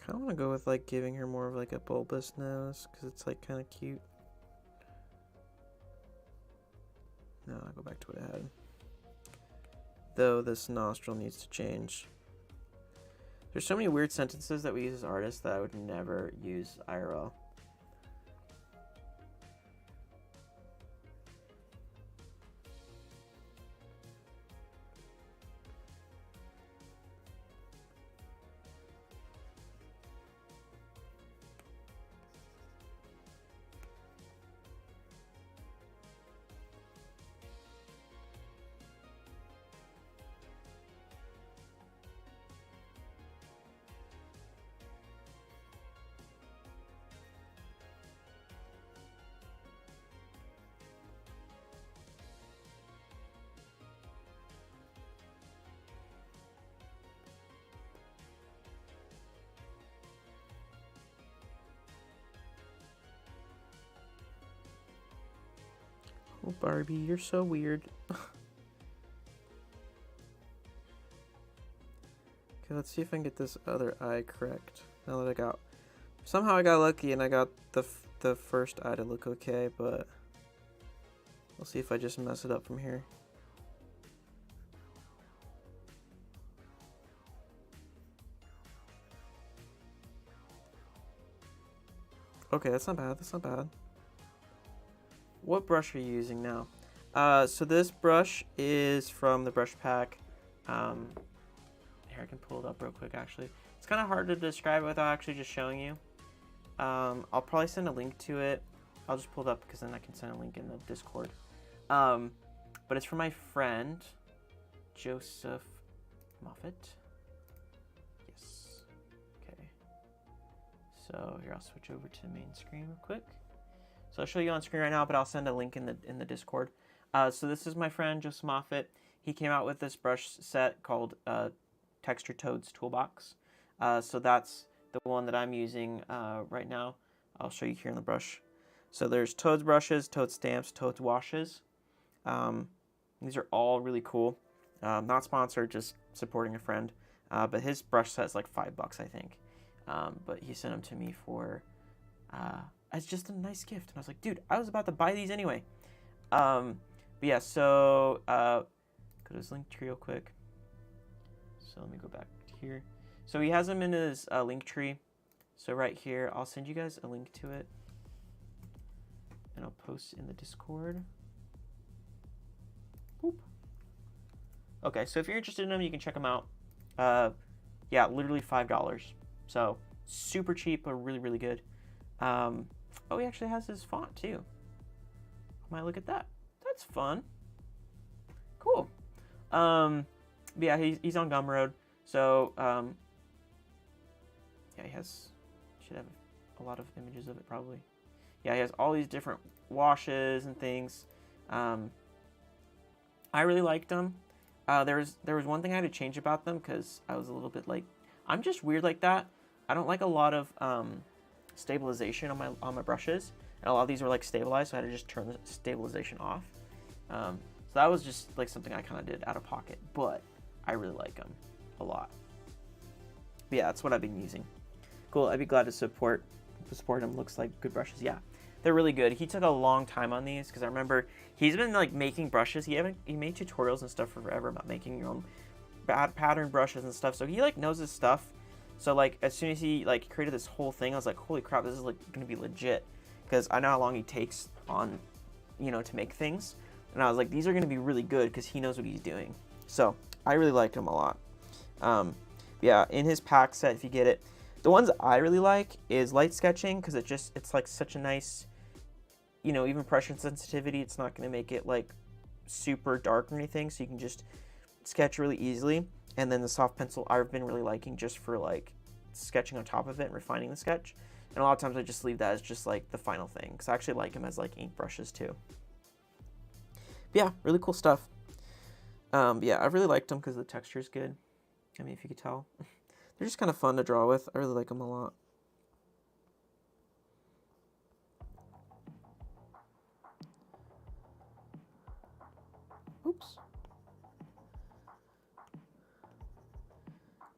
I want to go with like giving her more of like a bulbous nose because it's like kind of cute. No, I'll go back to what I had. Though this nostril needs to change. There's so many weird sentences that we use as artists that I would never use IRL. Oh, Barbie, you're so weird. Okay, let's see if I can get this other eye correct. Now that somehow I got lucky and I got the first eye to look okay, but we'll see if I just mess it up from here. Okay, that's not bad. That's not bad. What brush are you using now? So this brush is from the brush pack. Here, I can pull it up real quick, actually. It's kind of hard to describe without actually just showing you. I'll probably send a link to it. I'll just pull it up because then I can send a link in the Discord. But it's from my friend, Joseph Moffat. Yes. Okay. So here, I'll switch over to main screen real quick. So I'll show you on screen right now, but I'll send a link in the Discord. So this is my friend Joseph Moffat. He came out with this brush set called Texture Toad's Toolbox. So that's the one that I'm using right now. I'll show you here in the brush. So there's Toad's brushes, Toad's stamps, Toad's washes. These are all really cool. Not sponsored, just supporting a friend. But his brush set's like $5, I think. But he sent them to me for as just a nice gift. And I was like, dude, I was about to buy these anyway. But yeah, so go to his link tree real quick. So let me go back here. So he has them in his link tree. So right here, I'll send you guys a link to it. And I'll post in the Discord. Boop. Okay, so if you're interested in them, you can check them out. Yeah, literally $5. So super cheap, but really, really good. Oh, he actually has his font too. Might look at that. That's fun. Cool. Yeah, he's on Gumroad. So yeah, should have a lot of images of it probably. Yeah, he has all these different washes and things. I really liked them. There was one thing I had to change about them because I was a little bit like, I'm just weird like that. I don't like a lot of stabilization on my brushes, and a lot of these were like stabilized, so I had to just turn the stabilization off. So that was just like something I kind of did out of pocket, but I really like them a lot. But yeah, that's what I've been using. Cool. I'd be glad to support them. Looks like good brushes. Yeah, they're really good. He took a long time on these because I remember he's been like making brushes. He made tutorials and stuff for forever about making your own pattern brushes and stuff. So he like knows his stuff. So like as soon as he like created this whole thing, I was like, holy crap, this is like gonna be legit, because I know how long he takes on, to make things. And I was like, these are gonna be really good because he knows what he's doing. So I really like him a lot. Yeah, in his pack set, if you get it, the ones I really like is light sketching, because it's like such a nice, even pressure sensitivity. It's not gonna make it like super dark or anything, so you can just sketch really easily. And then the soft pencil I've been really liking just for like sketching on top of it and refining the sketch. And a lot of times I just leave that as just like the final thing, because I actually like them as like ink brushes too. But yeah, really cool stuff. Yeah, I really liked them because the texture is good. I mean, if you could tell. They're just kind of fun to draw with. I really like them a lot. Oops.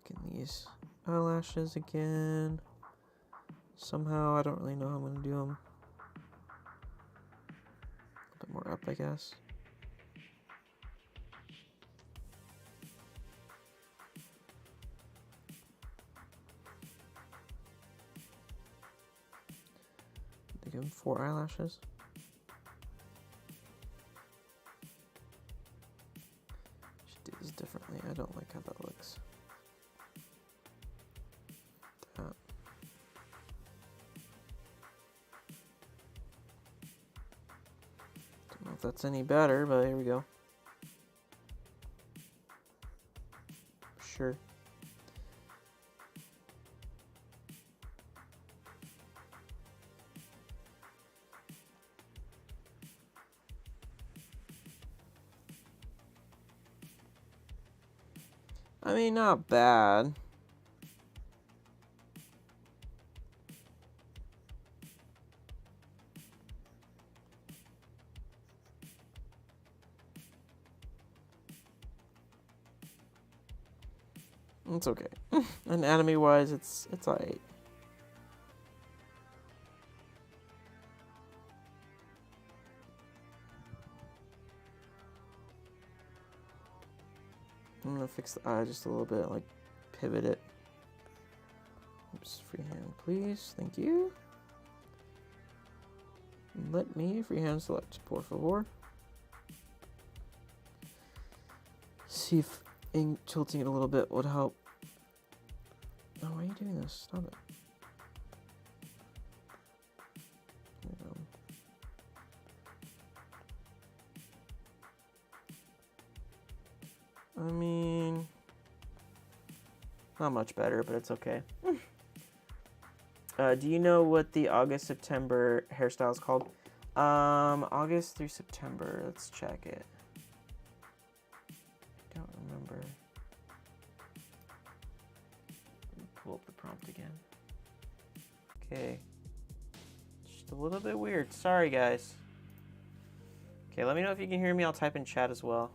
Getting these eyelashes again. Somehow, I don't really know how I'm going to do them. A bit more up, I guess. They give him 4 eyelashes. Should do this differently. I don't like how that looks. That. Don't know if that's any better, but here we go. Sure. I mean, not bad. It's okay. Anatomy-wise, it's alright. I'm gonna fix the eye just a little bit, like pivot it. Oops, freehand, please. Thank you. Let me freehand select, por favor. See if tilting it a little bit would help. Oh, why are you doing this? Stop it. There we go. I mean, not much better, but it's okay. Do you know what the August-September hairstyle is called? August through September. Let's check it. I don't remember. Let me pull up the prompt again. Okay. Just a little bit weird. Sorry, guys. Okay, let me know if you can hear me. I'll type in chat as well.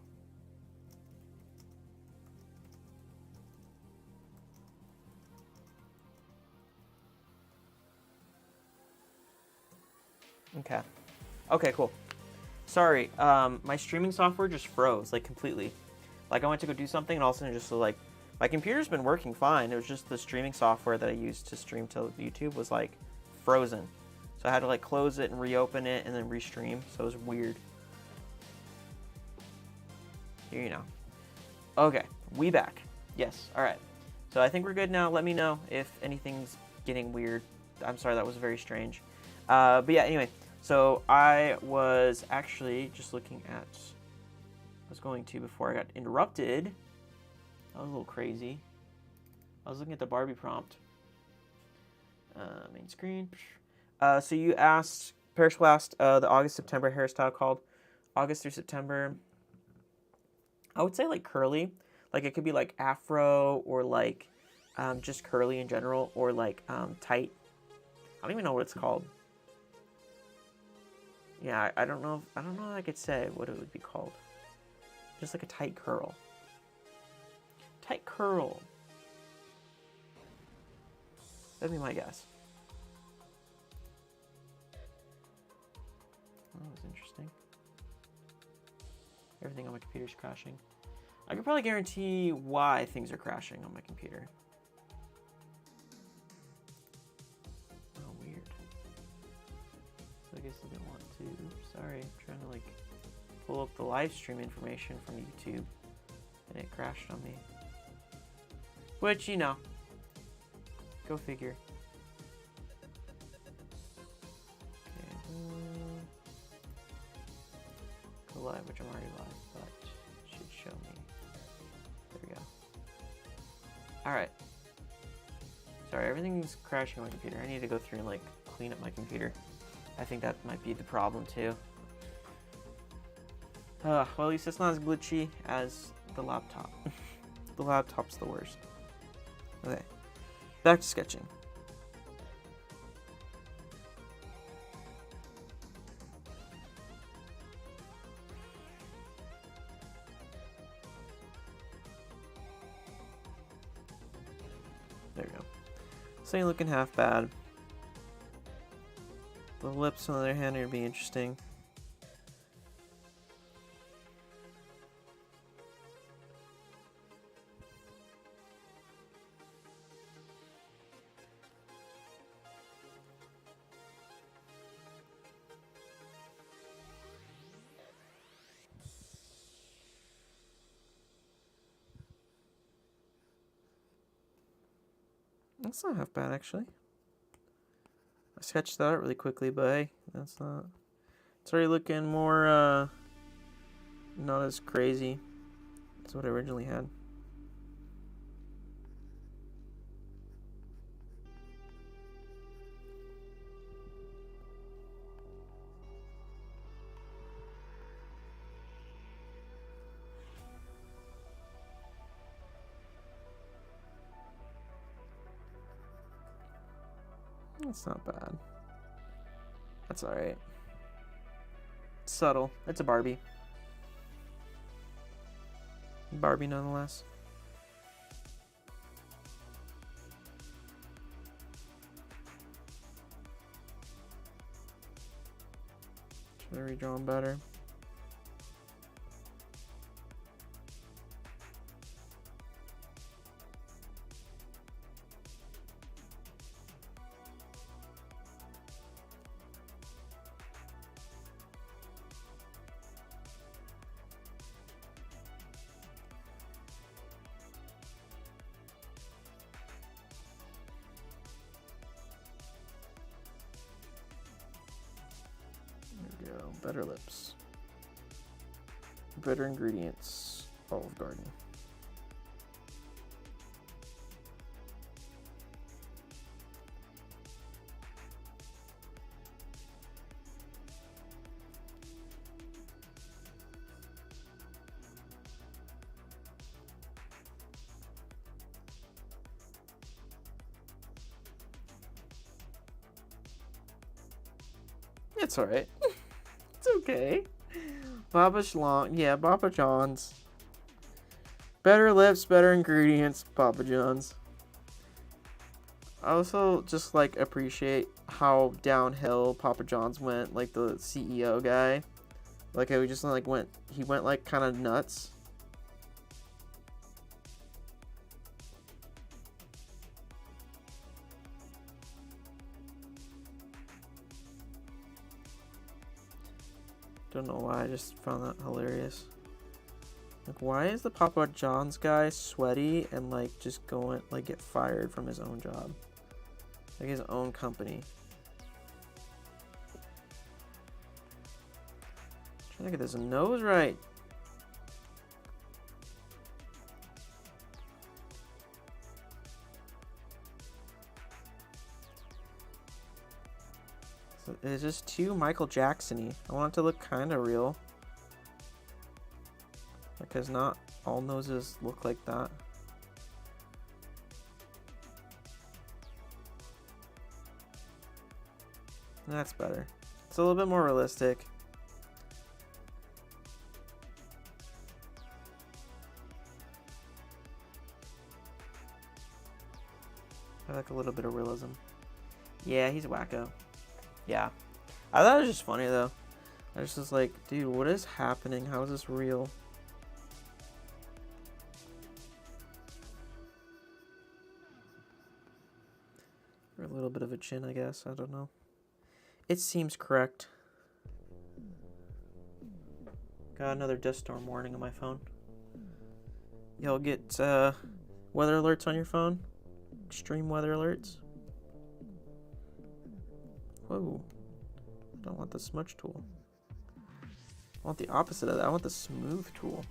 Okay. Okay, cool. Sorry, my streaming software just froze, like, completely. Like, I went to go do something, and all of a sudden just, like, my computer's been working fine. It was just the streaming software that I used to stream to YouTube was, like, frozen. So I had to, like, close it and reopen it and then restream, so it was weird. Here you know. Okay, we back. Yes, alright. So I think we're good now. Let me know if anything's getting weird. I'm sorry, that was very strange. But yeah, anyway. So I was actually just looking at, I was going to before I got interrupted. That was a little crazy. I was looking at the Barbie prompt. Main screen. So you asked, Parrish asked the August-September hairstyle called. August through September. I would say like curly. Like it could be like afro or like just curly in general or like tight. I don't even know what it's called. Yeah, I don't know. I don't know if I could say what it would be called. Just like a tight curl. Tight curl. That'd be my guess. Oh, that was interesting. Everything on my computer's crashing. I can probably guarantee why things are crashing on my computer. Oh, weird. So I guess I didn't want to. Sorry, I'm trying to like pull up the live stream information from YouTube and it crashed on me. Which, you know, go figure. Okay, live, which I'm already live, but it should show me. There we go. Alright. Sorry, everything's crashing on my computer. I need to go through and like clean up my computer. I think that might be the problem too. Well, at least it's not as glitchy as the laptop. The laptop's the worst. Okay, back to sketching. There we go. This ain't looking half bad. The lips, on the other hand, are gonna be interesting. That's not half bad, actually. I sketched that out really quickly, but hey, that's not... It's already looking more, not as crazy as what I originally had. That's not bad. That's alright. Subtle. It's a Barbie. Barbie nonetheless. Should I redraw them better? Better lips. Better ingredients. Olive Garden. It's alright. It's okay. Papa Schlong. Yeah, Papa John's. Better lips, better ingredients, Papa John's. I also just like appreciate how downhill Papa John's went, like the CEO guy. Like how he just like went like kind of nuts. Don't know why, I just found that hilarious. Like, why is the Papa John's guy sweaty and like just going like get fired from his own job, like his own company? Trying to get this nose right. It's just too Michael Jackson-y. I want it to look kind of real. Because not all noses look like that. That's better. It's a little bit more realistic. I like a little bit of realism. Yeah, he's wacko. Yeah. I thought it was just funny though. I just was like, dude, what is happening? How is this real? Or a little bit of a chin, I guess. I don't know. It seems correct. Got another dust storm warning on my phone. Y'all get weather alerts on your phone? Extreme weather alerts? Whoa. I don't want the smudge tool. I want the opposite of that. I want the smooth tool.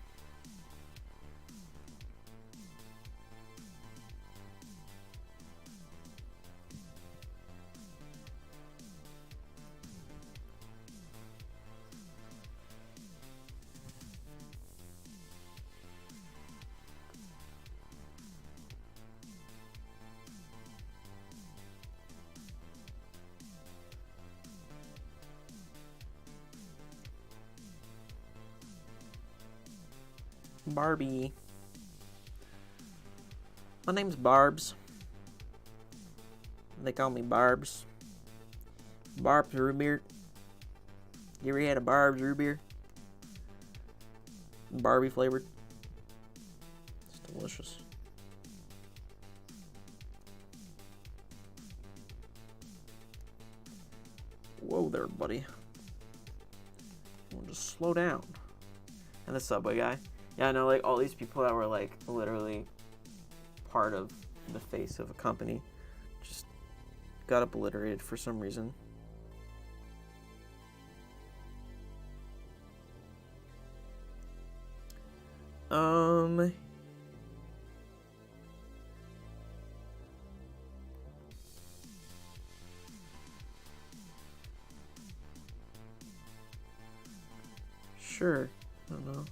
Barbie. My name's Barbs. They call me Barbs. Barb's root beer. You ever had a Barb's root beer? Barbie flavored. It's delicious. Whoa there, buddy. We'll just slow down. And the subway guy. Yeah, I know, like, all these people that were, like, literally part of the face of a company just got obliterated for some reason. Sure. I don't know.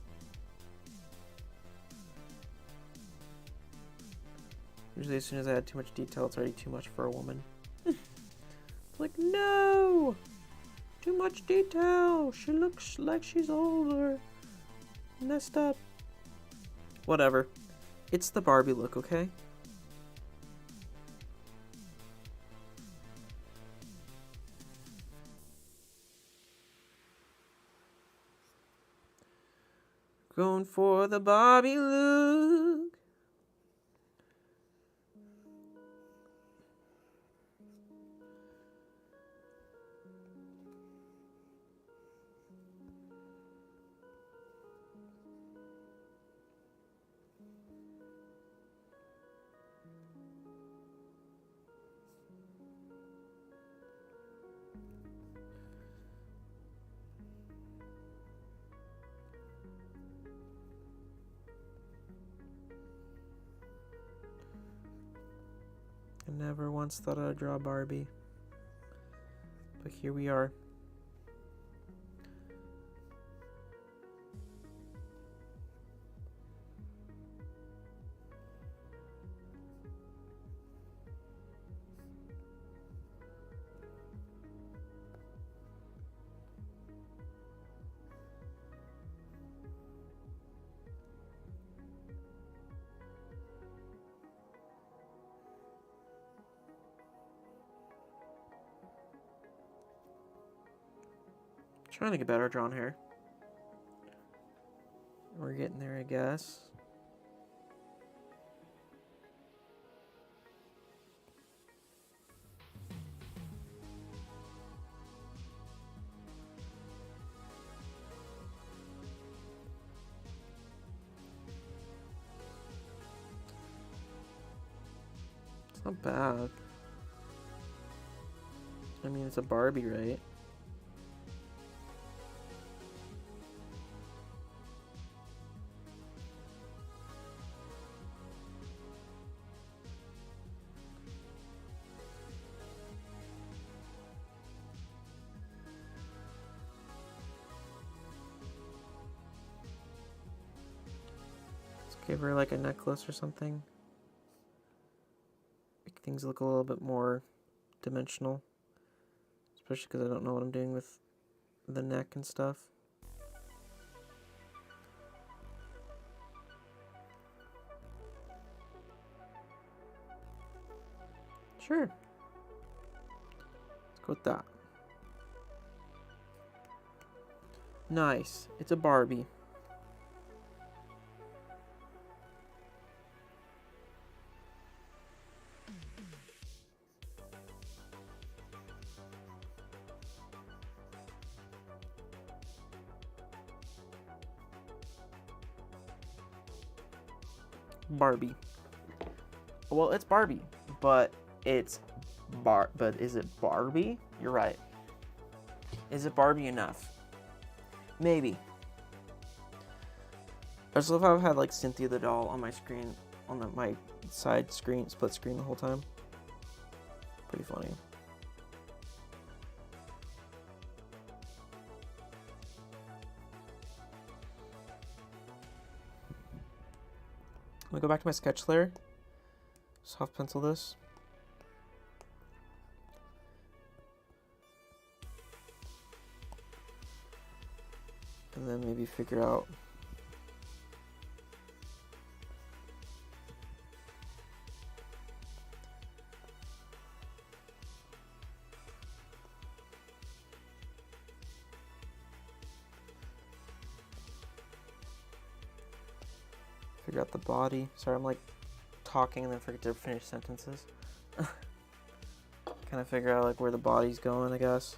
Usually as soon as I add too much detail, it's already too much for a woman. Like, no! Too much detail! She looks like she's older. Messed up. Whatever. It's the Barbie look, okay? Going for the Barbie look. I never once thought I'd draw Barbie. But here we are. Trying to get better at drawing hair. We're getting there, I guess. It's not bad. I mean, it's a Barbie, right? Give her like a necklace or something. Make things look a little bit more dimensional. Especially because I don't know what I'm doing with the neck and stuff. Sure. Let's go with that. Nice. It's a Barbie. Barbie. Well, it's Barbie, but it's but is it Barbie? You're right. Is it Barbie enough? Maybe. I just love how I've had like Cynthia the doll on my screen, on my side screen, split screen the whole time. Pretty funny. I'm gonna go back to my sketch layer. Soft pencil this. And then maybe figure out the body. Sorry, I'm like talking and then forget to finish sentences. Kind of figure out like where the body's going, I guess.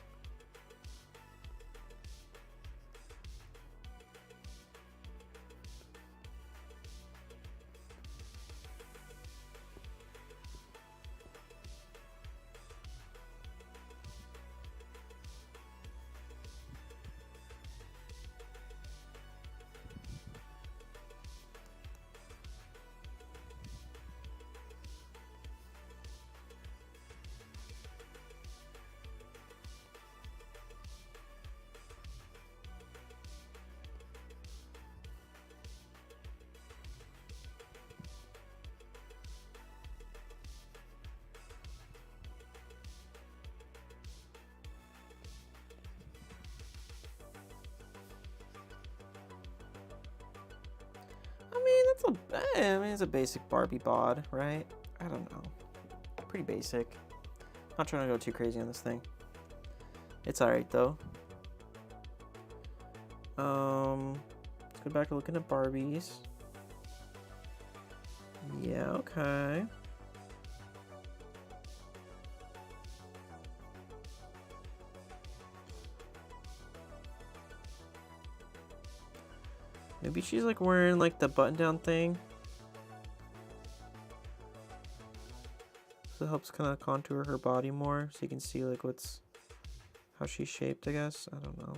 It's a basic Barbie bod, right? I don't know. Pretty basic. Not trying to go too crazy on this thing. It's alright though. Let's go back to looking at Barbies. Yeah, okay. Maybe she's like wearing like the button down thing. So it helps kind of contour her body more so you can see like how she's shaped, I guess. I don't know.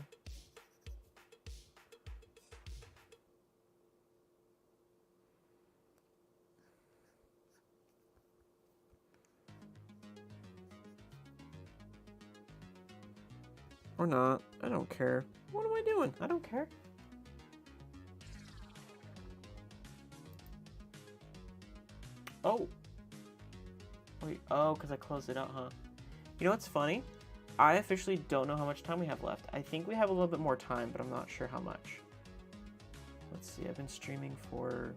Or not. I don't care. What am I doing? I don't care. Oh. Wait, oh, because I closed it out, huh? You know what's funny? I officially don't know how much time we have left. I think we have a little bit more time, but I'm not sure how much. Let's see, I've been streaming for...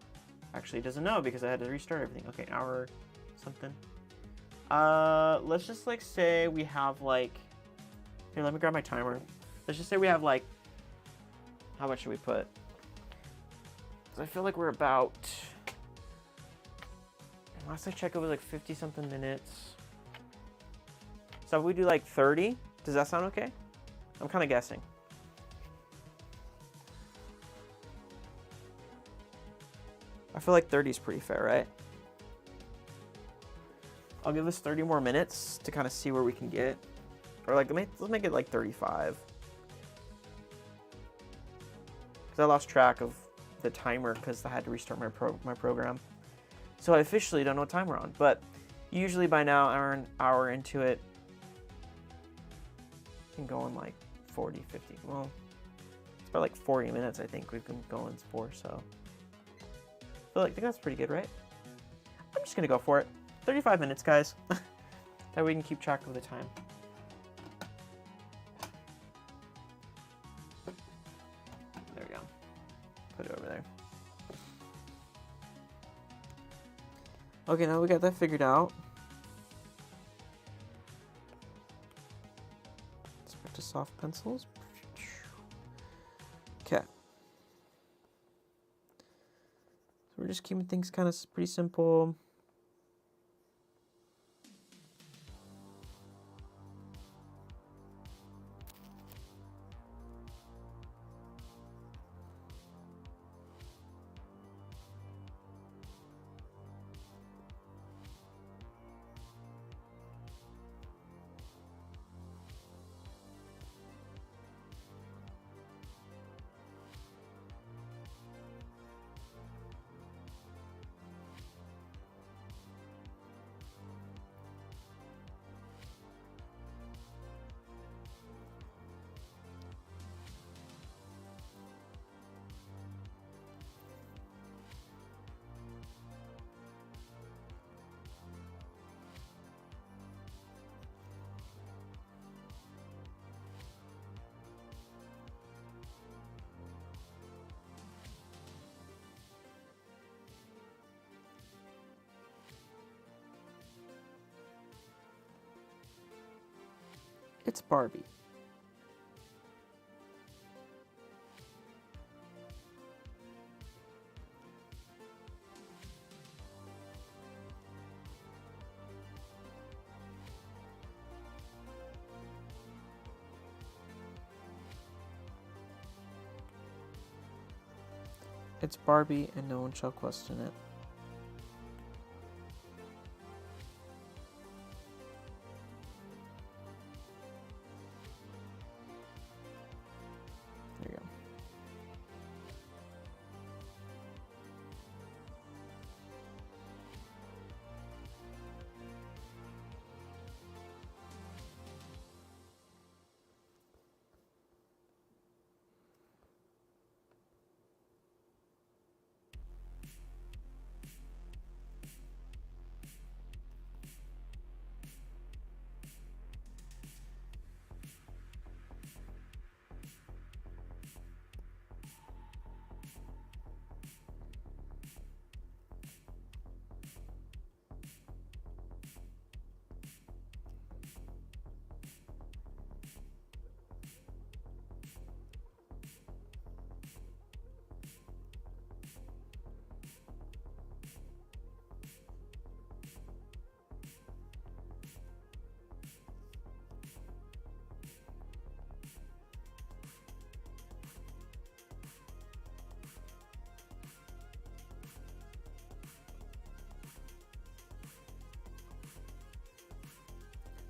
Actually, it doesn't know because I had to restart everything. Okay, an hour something. Let's just, like, say we have, like... Here, let me grab my timer. Let's just say we have, like... How much should we put? Because I feel like we're about... Last I checked, it was like 50-something minutes. So if we do like 30, does that sound okay? I'm kind of guessing. I feel like 30 is pretty fair, right? I'll give us 30 more minutes to kind of see where we can get. Or like, let's make it like 35. Because I lost track of the timer because I had to restart my program. So I officially don't know what time we're on, but usually by now, an hour into it, we can go in like 40, 50. Well, it's about like 40 minutes, I think we've been going for, so. I feel like that's pretty good, right? I'm just gonna go for it. 35 minutes, guys. That way we can keep track of the time. There we go. Put it over there. Okay, now we got that figured out. Let's back to soft pencils. Okay. So we're just keeping things kind of pretty simple. It's Barbie. It's Barbie, and no one shall question it. There you go.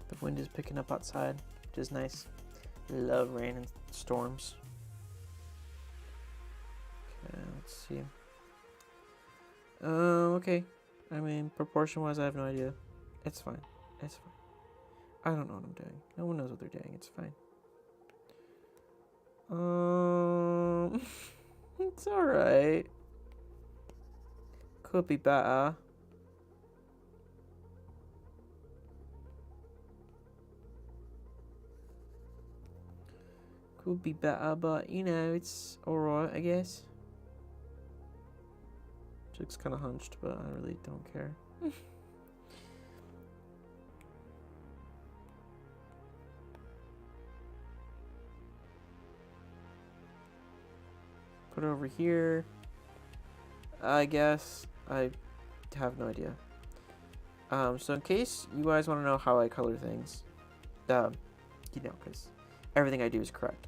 The wind is picking up outside, which is nice. Love rain and storms. Okay, let's see. Okay. I mean, proportion-wise, I have no idea. It's fine. It's fine. I don't know what I'm doing. No one knows what they're doing. It's fine. It's alright. Could be better. Could be better, but you know, it's alright, I guess. Looks kind of hunched, but I really don't care. Put it over here. I guess. I have no idea. So in case you guys want to know how I color things, you know, because everything I do is correct.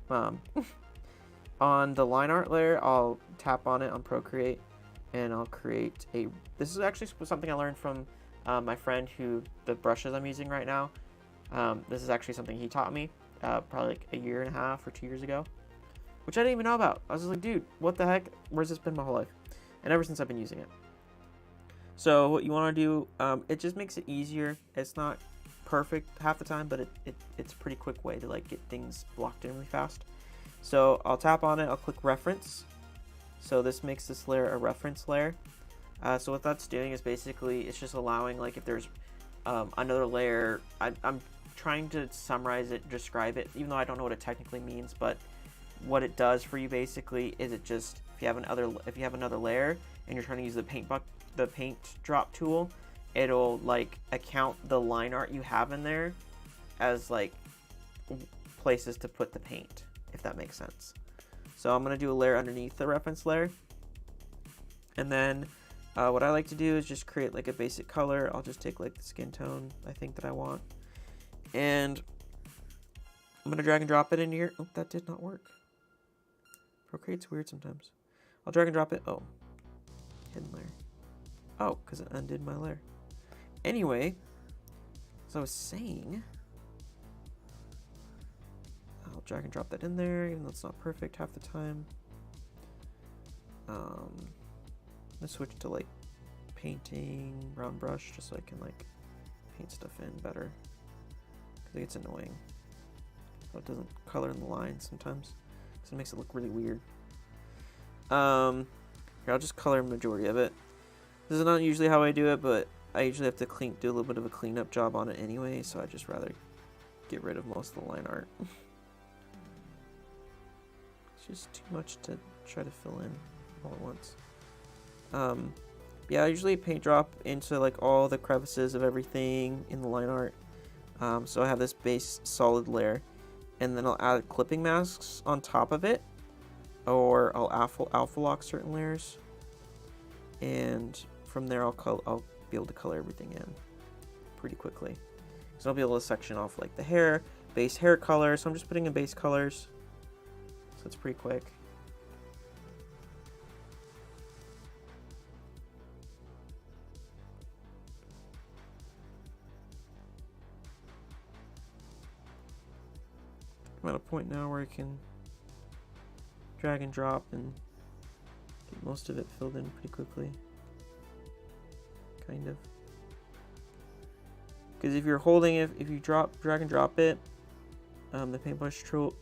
On the line art layer, I'll tap on it on Procreate, and I'll create a... This is actually something I learned from my friend who... The brushes I'm using right now. This is actually something he taught me probably like a year and a half or 2 years ago, which I didn't even know about. I was just like, dude, what the heck? Where's this been my whole life? And ever since I've been using it. So what you want to do, it just makes it easier. It's not perfect half the time, but it's a pretty quick way to like get things blocked in really fast. So I'll tap on it, I'll click reference. So this makes this layer a reference layer. So what that's doing is basically it's just allowing, like, if there's another layer, I'm trying to summarize it, describe it, even though I don't know what it technically means, but what it does for you basically is it just, if you have another layer and you're trying to use the paint drop tool, it'll like account the line art you have in there as like places to put the paint, if that makes sense. So I'm going to do a layer underneath the reference layer. And then what I like to do is just create like a basic color. I'll just take like the skin tone I think that I want. And I'm going to drag and drop it in here. Oh, that did not work. Procreate's weird sometimes. I'll drag and drop it. Oh, hidden layer. Oh, because it undid my layer. Anyway, as I was saying, I'll drag and drop that in there, even though it's not perfect half the time. Let's switch to like painting round brush just so I can like paint stuff in better, because it gets annoying. So it doesn't color in the lines sometimes, because it makes it look really weird. Here, I'll just color a majority of it. This is not usually how I do it, but I usually have to do a little bit of a cleanup job on it anyway, so I just rather get rid of most of the line art. It's just too much to try to fill in all at once. Yeah, I usually paint drop into like all the crevices of everything in the line art. So I have this base solid layer, and then I'll add clipping masks on top of it, or I'll alpha lock certain layers, and from there I'll be able to color everything in pretty quickly. So I'll be able to section off like the hair, base hair color. So I'm just putting in base colors. So it's pretty quick. I'm at a point now where I can drag and drop and get most of it filled in pretty quickly. Kind of. Because if you're holding it, if you drag and drop it, the paintbrush tool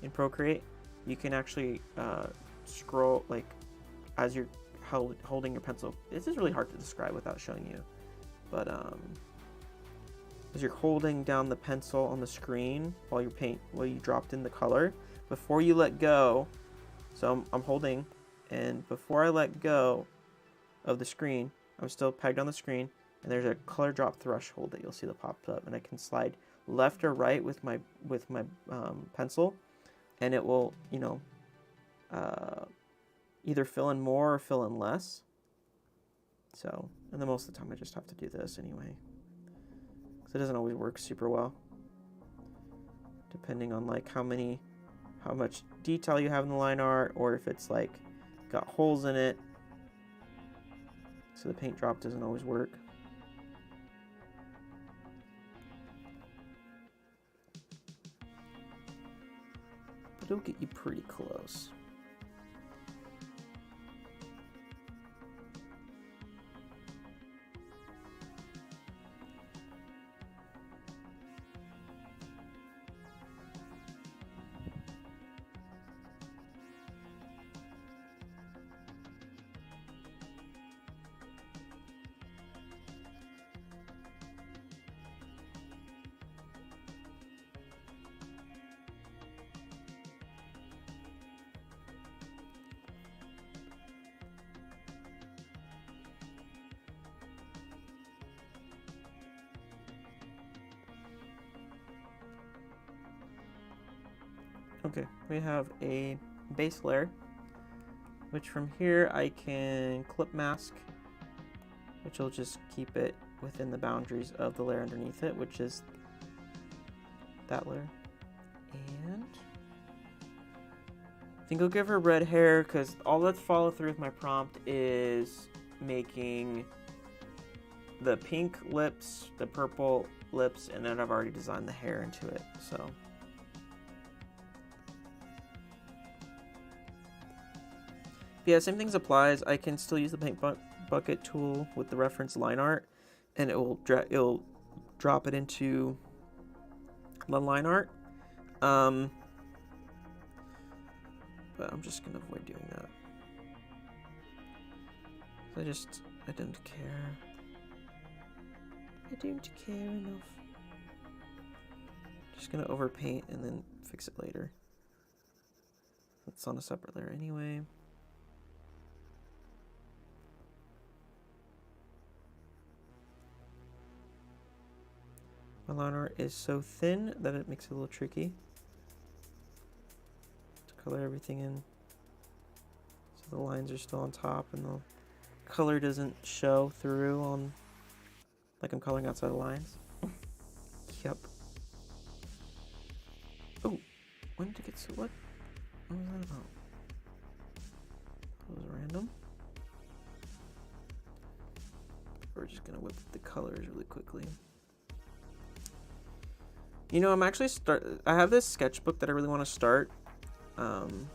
in Procreate, you can actually scroll, like, as you're holding your pencil. This is really hard to describe without showing you, but as you're holding down the pencil on the screen while you dropped in the color, before you let go, so I'm holding, and before I let go of the screen, I'm still pegged on the screen, and there's a color drop threshold that you'll see that pops up, and I can slide left or right with my pencil, and it will, you know, either fill in more or fill in less. So, and then most of the time I just have to do this anyway, because it doesn't always work super well, depending on like how much detail you have in the line art, or if it's like got holes in it, so the paint drop doesn't always work. But it'll get you pretty close. Okay, we have a base layer, which from here I can clip mask, which will just keep it within the boundaries of the layer underneath it, which is that layer. And I think I'll give her red hair, because all that's follow through with my prompt is making the pink lips, the purple lips, and then I've already designed the hair into it, so. Yeah, same things applies. I can still use the paint bucket tool with the reference line art, and it'll drop it into the line art. But I'm just gonna avoid doing that. I don't care. I don't care enough. Just gonna overpaint and then fix it later. It's on a separate layer anyway. My line art is so thin that it makes it a little tricky to color everything in, so the lines are still on top and the color doesn't show through on, like I'm coloring outside the lines. Yep. Oh, when did it get so what? What was that about? That was random. We're just gonna whip the colors really quickly. You know, I'm actually I have this sketchbook that I really want to start. I'm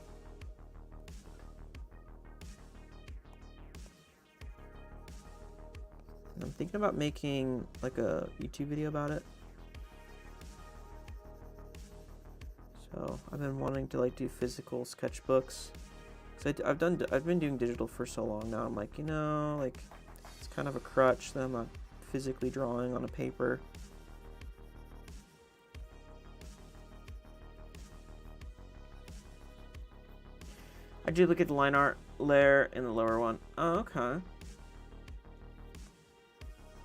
thinking about making like a YouTube video about it. So I've been wanting to like do physical sketchbooks. So I've been doing digital for so long now. I'm like, you know, like it's kind of a crutch that I'm not physically drawing on a paper. I do look at the line art layer in the lower one. Oh, okay.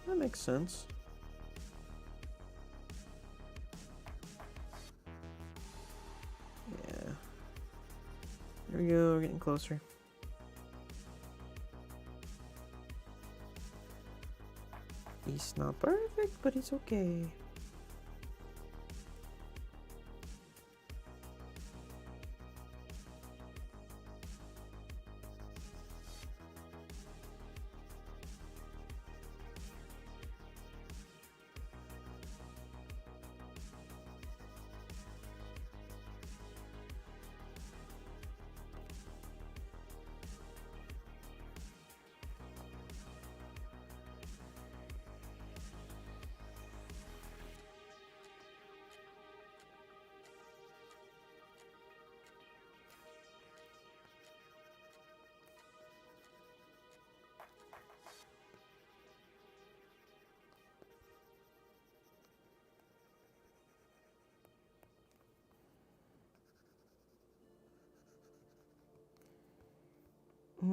That makes sense. we go, we're getting closer. It's not perfect, but it's okay.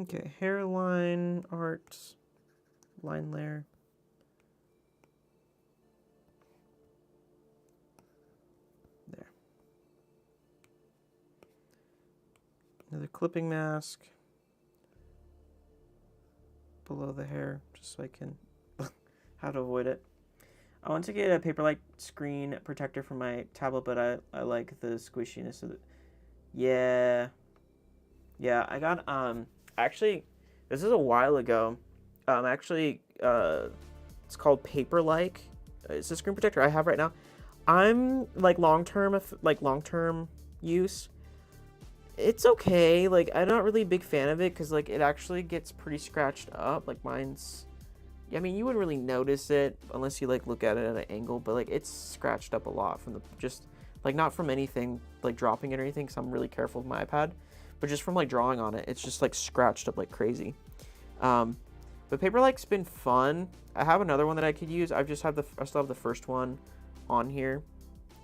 Okay, hairline, art, line layer. There. Another clipping mask below the hair, just so I can how to avoid it. I want to get a paper-like screen protector for my tablet, but I like the squishiness of it. Yeah. Yeah, I got, actually, this is a while ago. It's called Paper-like. It's a screen protector I have right now. I'm, like, long-term use. It's okay. Like, I'm not really a big fan of it because, like, it actually gets pretty scratched up. Like, mine's, I mean, you wouldn't really notice it unless you, like, look at it at an angle, but, like, it's scratched up a lot from the, just, like, not from anything, like, dropping it or anything, because I'm really careful with my iPad. But just from, like, drawing on it, it's just, like, scratched up like crazy. But Paper-like's been fun. I have another one that I could use. I still have the first one on here.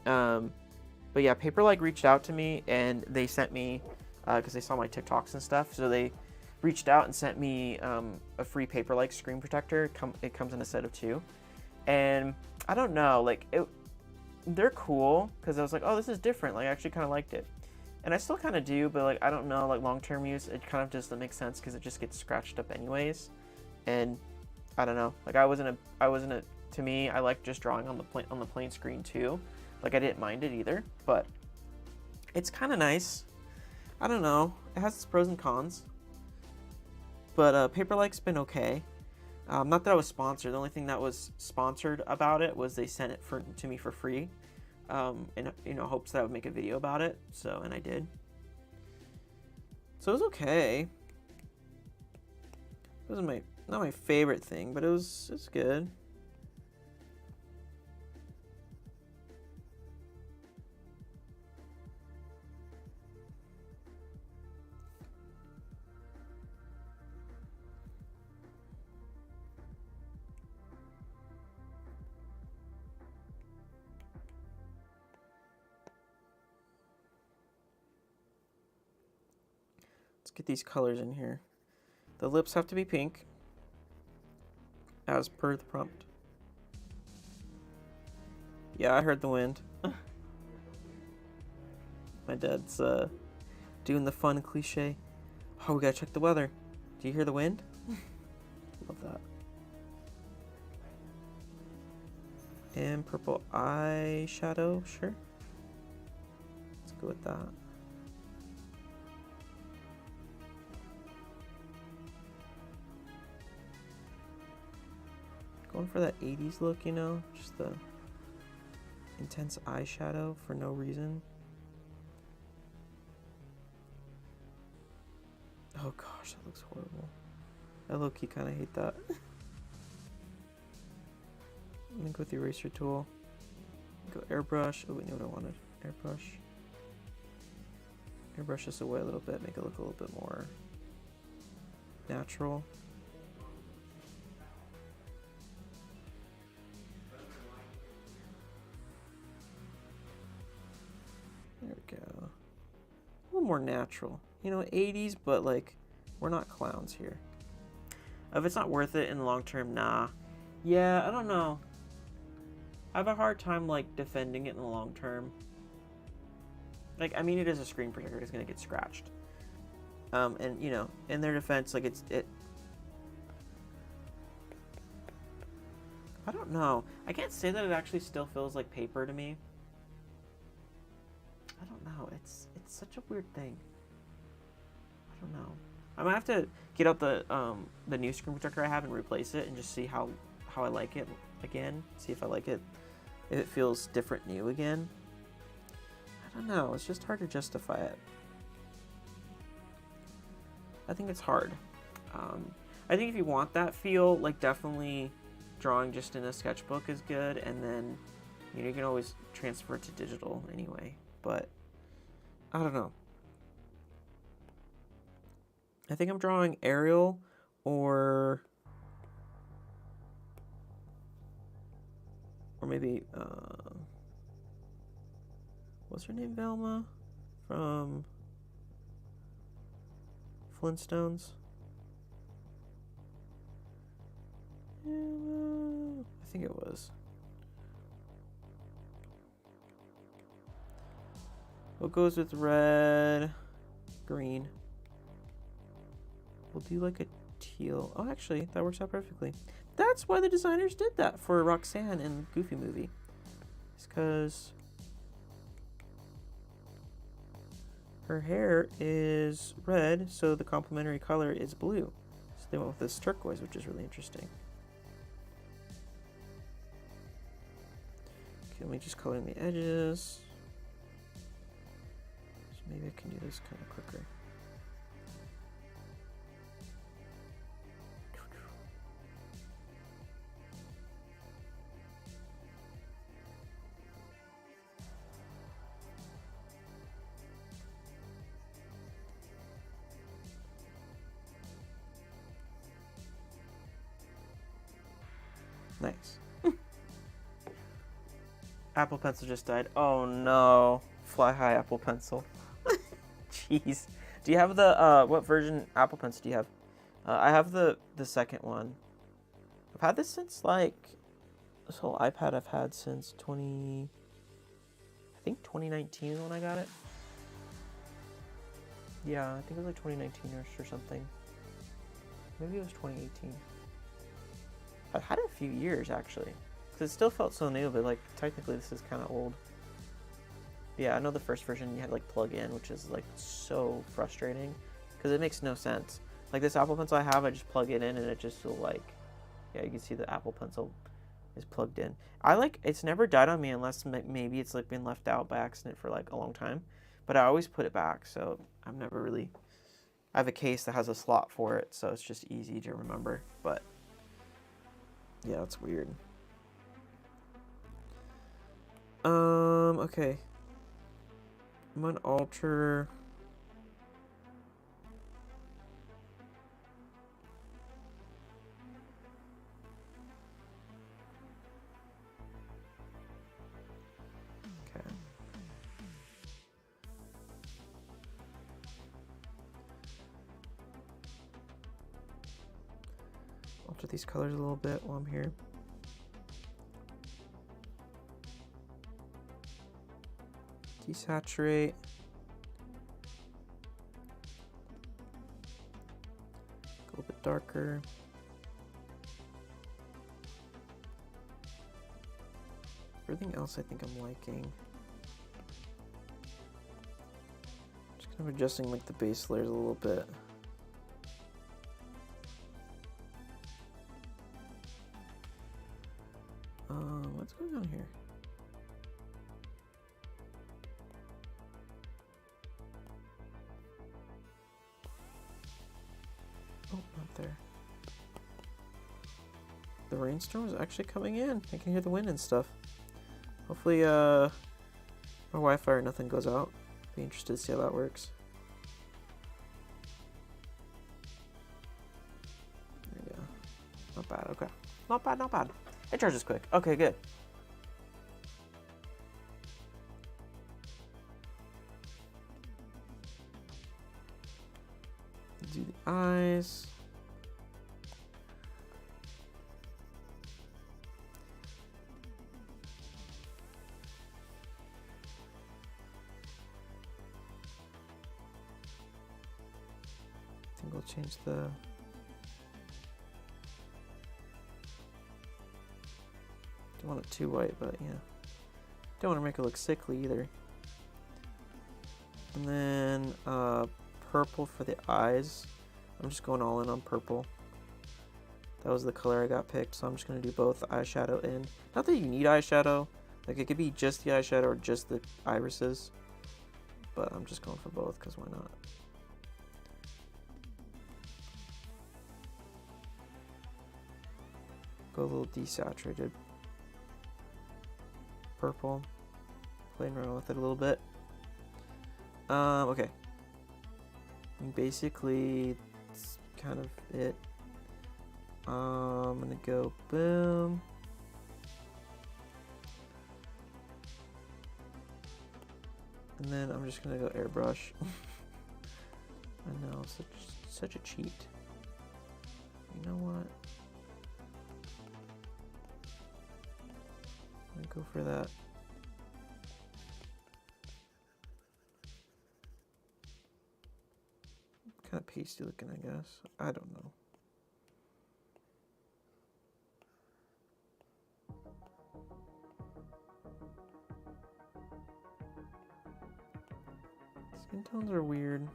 But yeah, Paper-like reached out to me, and they sent me, because they saw my TikToks and stuff, so they reached out and sent me a free Paper-like screen protector. It comes in a set of 2. And I don't know, like, they're cool, because I was like, oh, this is different. Like, I actually kind of liked it. And I still kind of do, but, like, I don't know, like, long-term use, it kind of just doesn't make sense because it just gets scratched up anyways. And I don't know, like, to me, I like just drawing on the plain screen too. Like, I didn't mind it either, but it's kind of nice. I don't know, it has its pros and cons. But Paper-like's been okay. Not that I was sponsored. The only thing that was sponsored about it was they sent it to me for free. In hopes that I would make a video about it, and I did. So it was okay. It wasn't not my favorite thing, but it was good. Let's get these colors in here. The lips have to be pink, as per the prompt. Yeah, I heard the wind. My dad's doing the fun cliche. Oh, we gotta check the weather. Do you hear the wind? Love that. And purple eyeshadow, sure. Let's go with that. Going for that 80s look, you know? Just the intense eyeshadow for no reason. Oh gosh, that looks horrible. I low-key kind of hate that. I'm gonna go with the eraser tool. Go airbrush. Oh, we knew what I wanted. Airbrush. Airbrush this away a little bit, make it look a little bit more natural. There we go. A little more natural. You know, 80s, but like, we're not clowns here. If it's not worth it in the long term, nah. Yeah, I don't know. I have a hard time, like, defending it in the long term. Like, I mean, it is a screen protector. It's going to get scratched. And you know, in their defense, like it. I don't know. I can't say that it actually still feels like paper to me. I don't know. It's such a weird thing. I don't know. I might have to get out the new screen protector I have and replace it and just see how I like it again. See if I like it, if it feels different new again. I don't know. It's just hard to justify it. I think it's hard. I think if you want that feel, like definitely drawing just in a sketchbook is good, and then you can always transfer it to digital anyway. But I don't know. I think I'm drawing Ariel or maybe what's her name? Velma from Flintstones. I think it was. What goes with red, green? We'll do like a teal. Oh, actually, that works out perfectly. That's why the designers did that for Roxanne in the Goofy movie. It's because her hair is red, so the complementary color is blue. So they went with this turquoise, which is really interesting. Okay, let me just color in the edges. So maybe I can do this kind of quicker. Nice. Apple Pencil just died. Oh no. Fly High Apple Pencil. Jeez. Do you have the, what version Apple Pencil do you have? I have the second one. I've had this since, like, this whole iPad I've had since I think 2019 is when I got it. Yeah, I think it was like 2019 or something. Maybe it was 2018. I've had it a few years, actually. Because it still felt so new, but, like, technically this is kind of old. Yeah, I know the first version you had to, like, plug in, which is, like, so frustrating. Because it makes no sense. Like, this Apple Pencil I have, I just plug it in, and it just will, like... Yeah, you can see the Apple Pencil is plugged in. It's never died on me unless maybe it's, like, been left out by accident for, like, a long time. But I always put it back, so I've never really... I have a case that has a slot for it, so it's just easy to remember, but... Yeah, that's weird. Okay. I'm gonna alter... Okay. Alter these colors a little bit while I'm here. Desaturate. A little bit darker. Everything else I think I'm liking. Just kind of adjusting like the base layers a little bit. What's going on here? Oh, not there. The rainstorm is actually coming in. I can hear the wind and stuff. Hopefully, my Wi-Fi or nothing goes out. Be interested to see how that works. There we go. Not bad, okay. Not bad, not bad. It charges quick. Okay, good. Do the eyes. We'll change the... Don't want it too white, but yeah. Don't want to make it look sickly either. And then purple for the eyes. I'm just going all in on purple. That was the color I got picked, so I'm just going to do both eyeshadow and... Not that you need eyeshadow. Like, it could be just the eyeshadow or just the irises. But I'm just going for both, because why not? Go a little desaturated purple. Playing around with it a little bit. Okay. And basically, it's kind of it. I'm gonna go boom. And then I'm just gonna go airbrush. I know, such a cheat. You know what? I'm gonna go for that. Kind of pasty looking, I guess. I don't know. Skin tones are weird.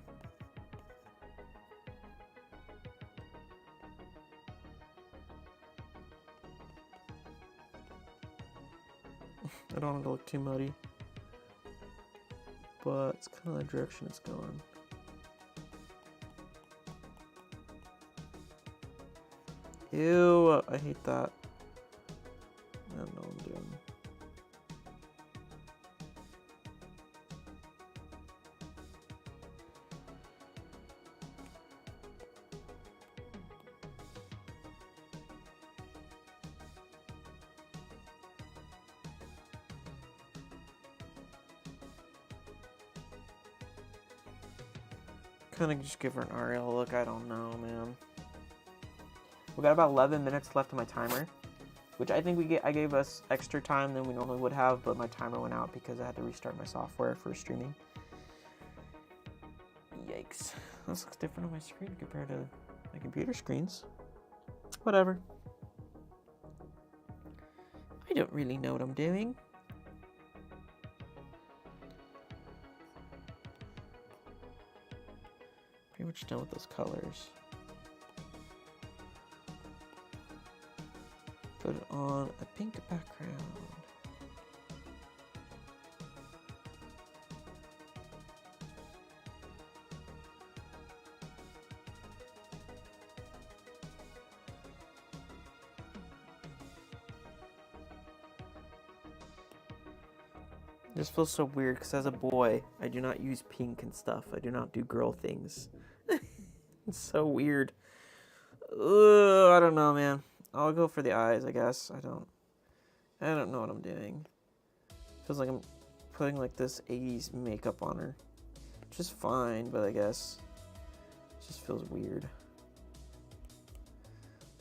I don't want it to look too muddy, but it's kind of the direction it's going. Ew, I hate that. I don't know what I'm doing. Kind of just give her an Ariel look. I don't know, man. We got about 11 minutes left on my timer, which I think I gave us extra time than we normally would have, but my timer went out because I had to restart my software for streaming. Yikes. This looks different on my screen compared to my computer screens. Whatever. I don't really know what I'm doing. Pretty much done with those colors. Put it on a pink background. This feels so weird because as a boy, I do not use pink and stuff. I do not do girl things. It's so weird. Ugh, I don't know, man. I'll go for the eyes, I guess. I don't know what I'm doing. Feels like I'm putting like this 80s makeup on her. Which is fine, but I guess it just feels weird.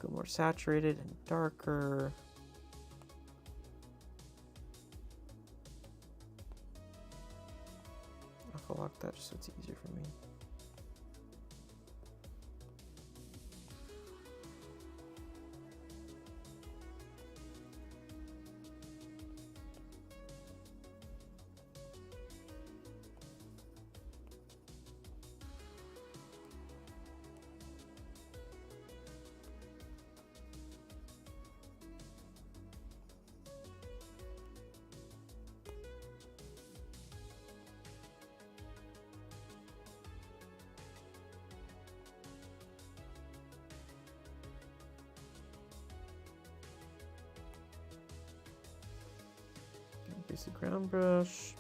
Go more saturated and darker. I'll lock that just so it's easier for me. Basic ground brush.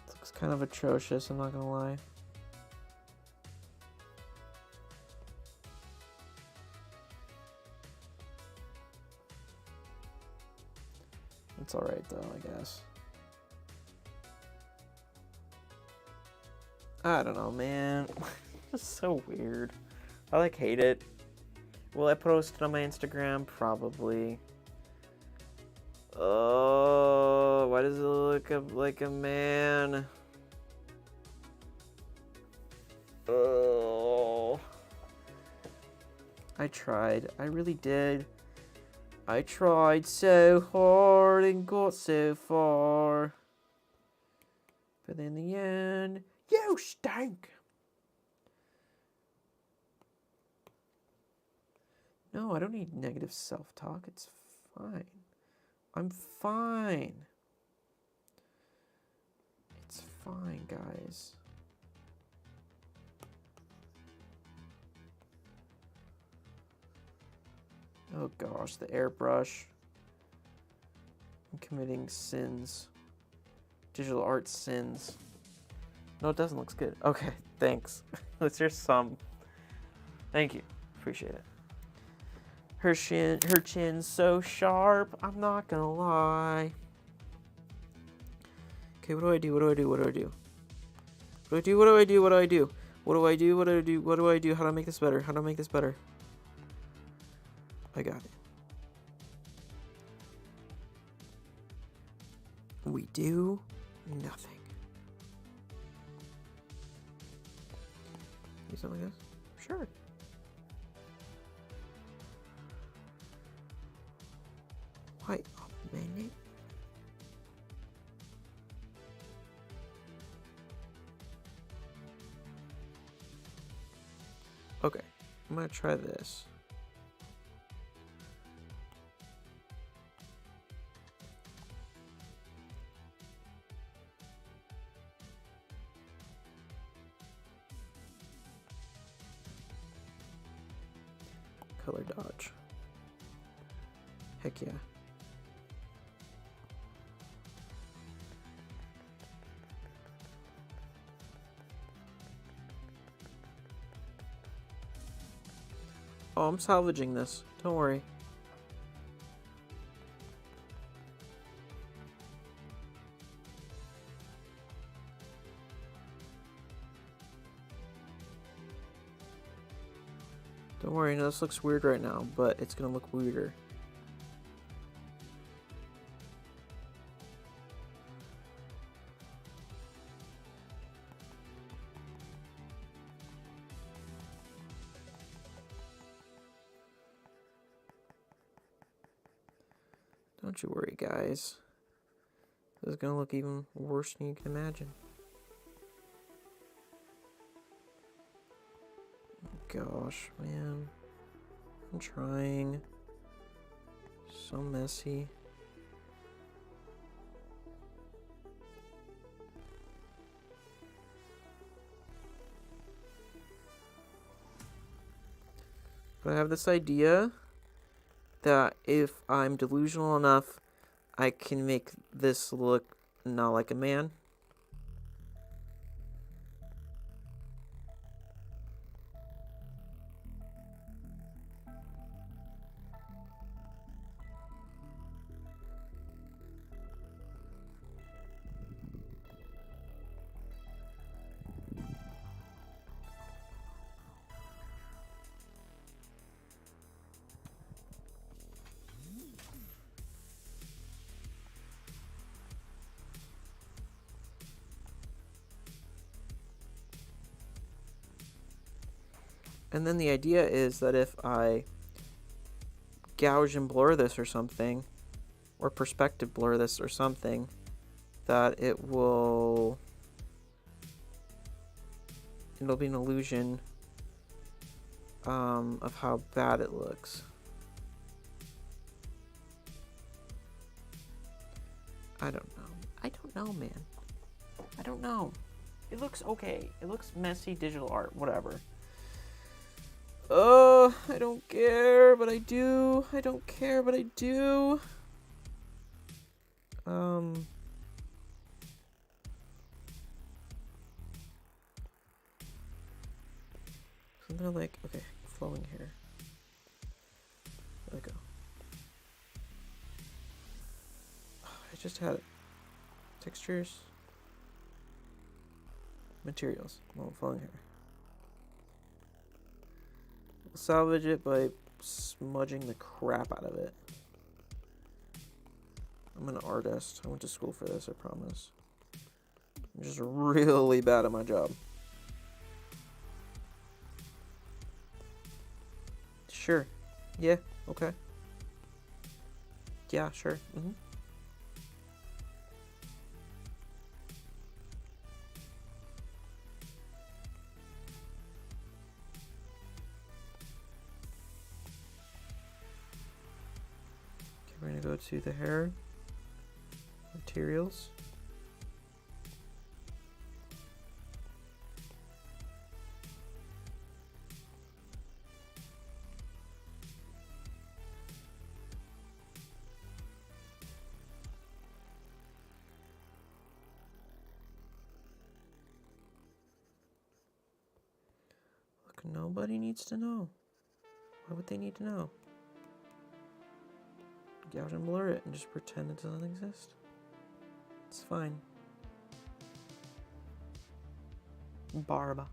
Looks kind of atrocious, I'm not gonna lie. It's alright though, I guess. I don't know, man. It's so weird. I like hate it. Will I post it on my Instagram? Probably. Oh, why does it look like a man? Oh. I tried. I really did. I tried so hard and got so far. But in the end, you stink. No, I don't need negative self-talk. It's fine. I'm fine. It's fine, guys. Oh gosh, the airbrush. I'm committing sins. Digital art sins. No, it doesn't look good. Okay, thanks. Let's hear some. Thank you. Appreciate it. Her chin's so sharp, I'm not gonna lie. Okay, what do I do? What do I do? What do I do? What do I do? What do I do? What do I do? What do I do? What do I do? What do I do? How do I make this better? How do I make this better? I got it. We do nothing. Do something like this? Sure. Wait a minute. Okay, I'm gonna try this. Color dodge. Heck yeah. Oh, I'm salvaging this. Don't worry. Don't worry, no, this looks weird right now, but it's gonna look weirder. Don't you worry, guys. This is gonna look even worse than you can imagine. Gosh, man. I'm trying. So messy. But I have this idea that if I'm delusional enough, I can make this look not like a man. And then the idea is that if I gouge and blur this or something, or perspective blur this or something, that it'll be an illusion of how bad it looks. I don't know. I don't know, man. I don't know. It looks okay. It looks messy digital art, whatever. I don't care, but I do. I don't care, but I do. Something like, okay, flowing hair. There we go. I just had it. Textures. Materials. Well, flowing hair. salvage it by smudging the crap out of it. I'm an artist. I went to school for this, I promise. I'm just really bad at my job. Sure. Yeah, okay. Yeah, sure. Mm-hmm. Okay, we're gonna go to the hair materials. Look, nobody needs to know. Why would they need to know? Gouge and blur it and just pretend it doesn't exist. It's fine. Barb.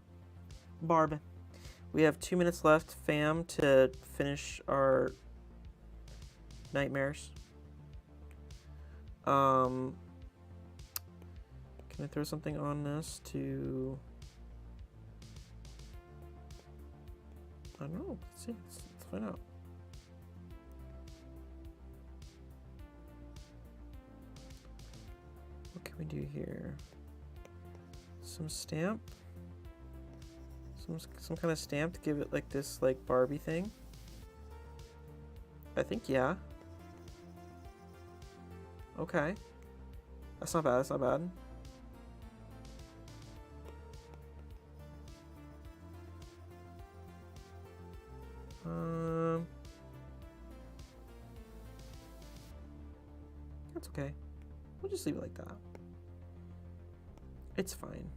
We have 2 minutes left, fam, to finish our nightmares. Can I throw something on this to... I don't know. Let's see. Let's find out. What can we do here? Some stamp? Some kind of stamp to give it like this like Barbie thing? I think yeah. Okay. That's not bad, that's not bad. That's okay. We'll just leave it like that. It's fine.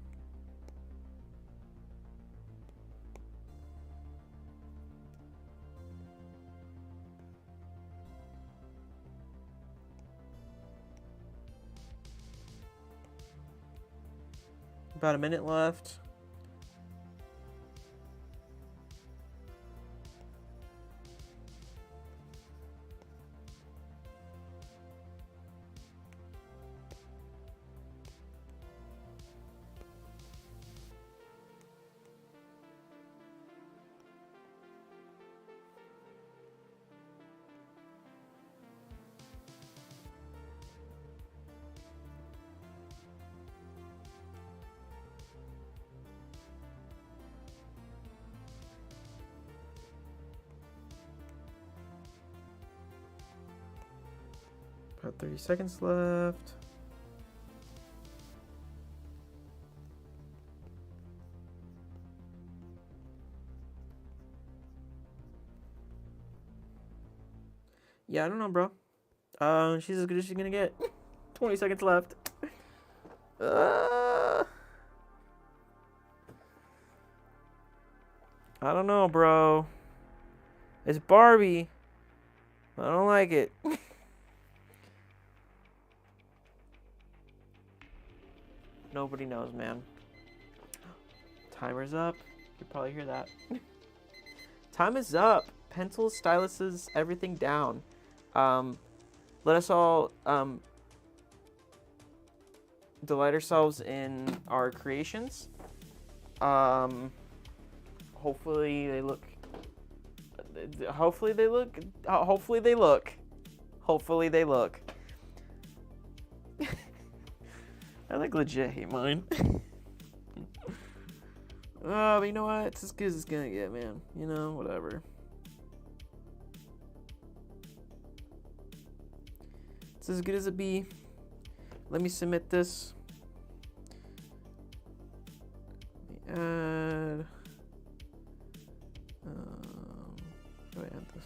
About a minute left. About 30 seconds left. Yeah, I don't know, bro. She's as good as she's gonna get. 20 seconds left. I don't know, bro. It's Barbie. I don't like it. Nobody knows, man. Timer's up. You probably hear that. Time is up. Pencils, styluses, everything down. Let us all delight ourselves in our creations. Hopefully they look. Hopefully they look. Hopefully they look. Hopefully they look. I like legit hate mine. But you know what? It's as good as it's gonna get, man. You know, whatever. It's as good as it be. Let me submit this. Let me add. How do I add this?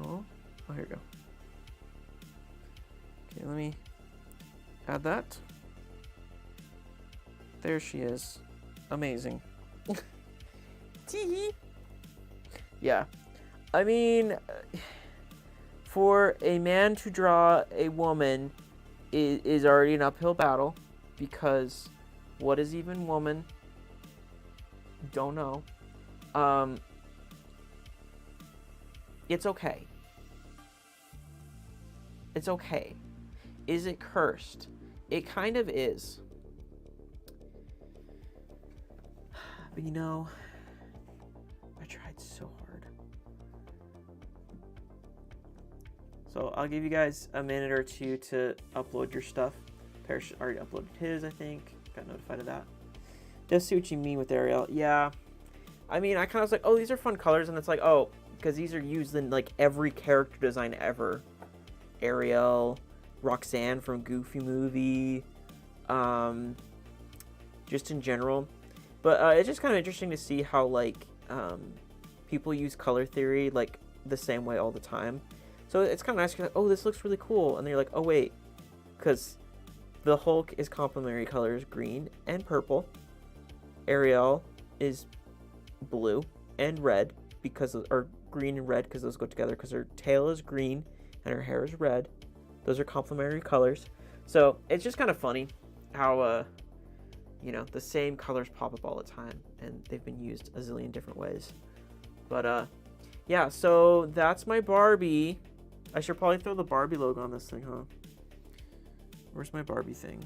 Oh, here we go. Okay, let me add that. There she is. Amazing. Tee-hee. Yeah. I mean, for a man to draw a woman is already an uphill battle, because what is even woman? Don't know. It's okay. It's okay. Is it cursed? It kind of is. But you know, I tried so hard. So I'll give you guys a minute or two to upload your stuff. Parrish already uploaded his, I think. Got notified of that. Just see what you mean with Ariel. Yeah. I mean, I kind of was like, oh, these are fun colors. And it's like, oh, because these are used in like every character design ever. Ariel, Roxanne from Goofy Movie, just in general. But it's just kind of interesting to see how like people use color theory like the same way all the time. So it's kind of nice. Like, oh, this looks really cool, and then you're like, oh wait, because the Hulk is complementary colors, green and purple. Ariel is blue and red or green and red because those go together because her tail is green and her hair is red. Those are complementary colors. So it's just kind of funny how you know, the same colors pop up all the time and they've been used a zillion different ways. But yeah, so that's my Barbie. I should probably throw the Barbie logo on this thing, huh? Where's my Barbie thing?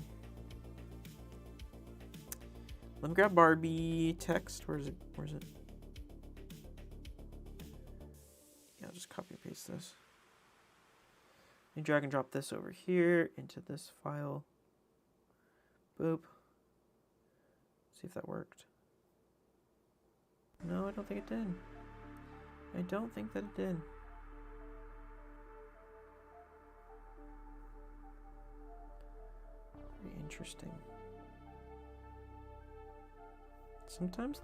Let me grab Barbie text. Where is it? Where is it? Yeah, I'll just copy and paste this. And drag and drop this over here into this file. Boop. See if that worked. No, I don't think it did. I don't think that it did. Very interesting. Sometimes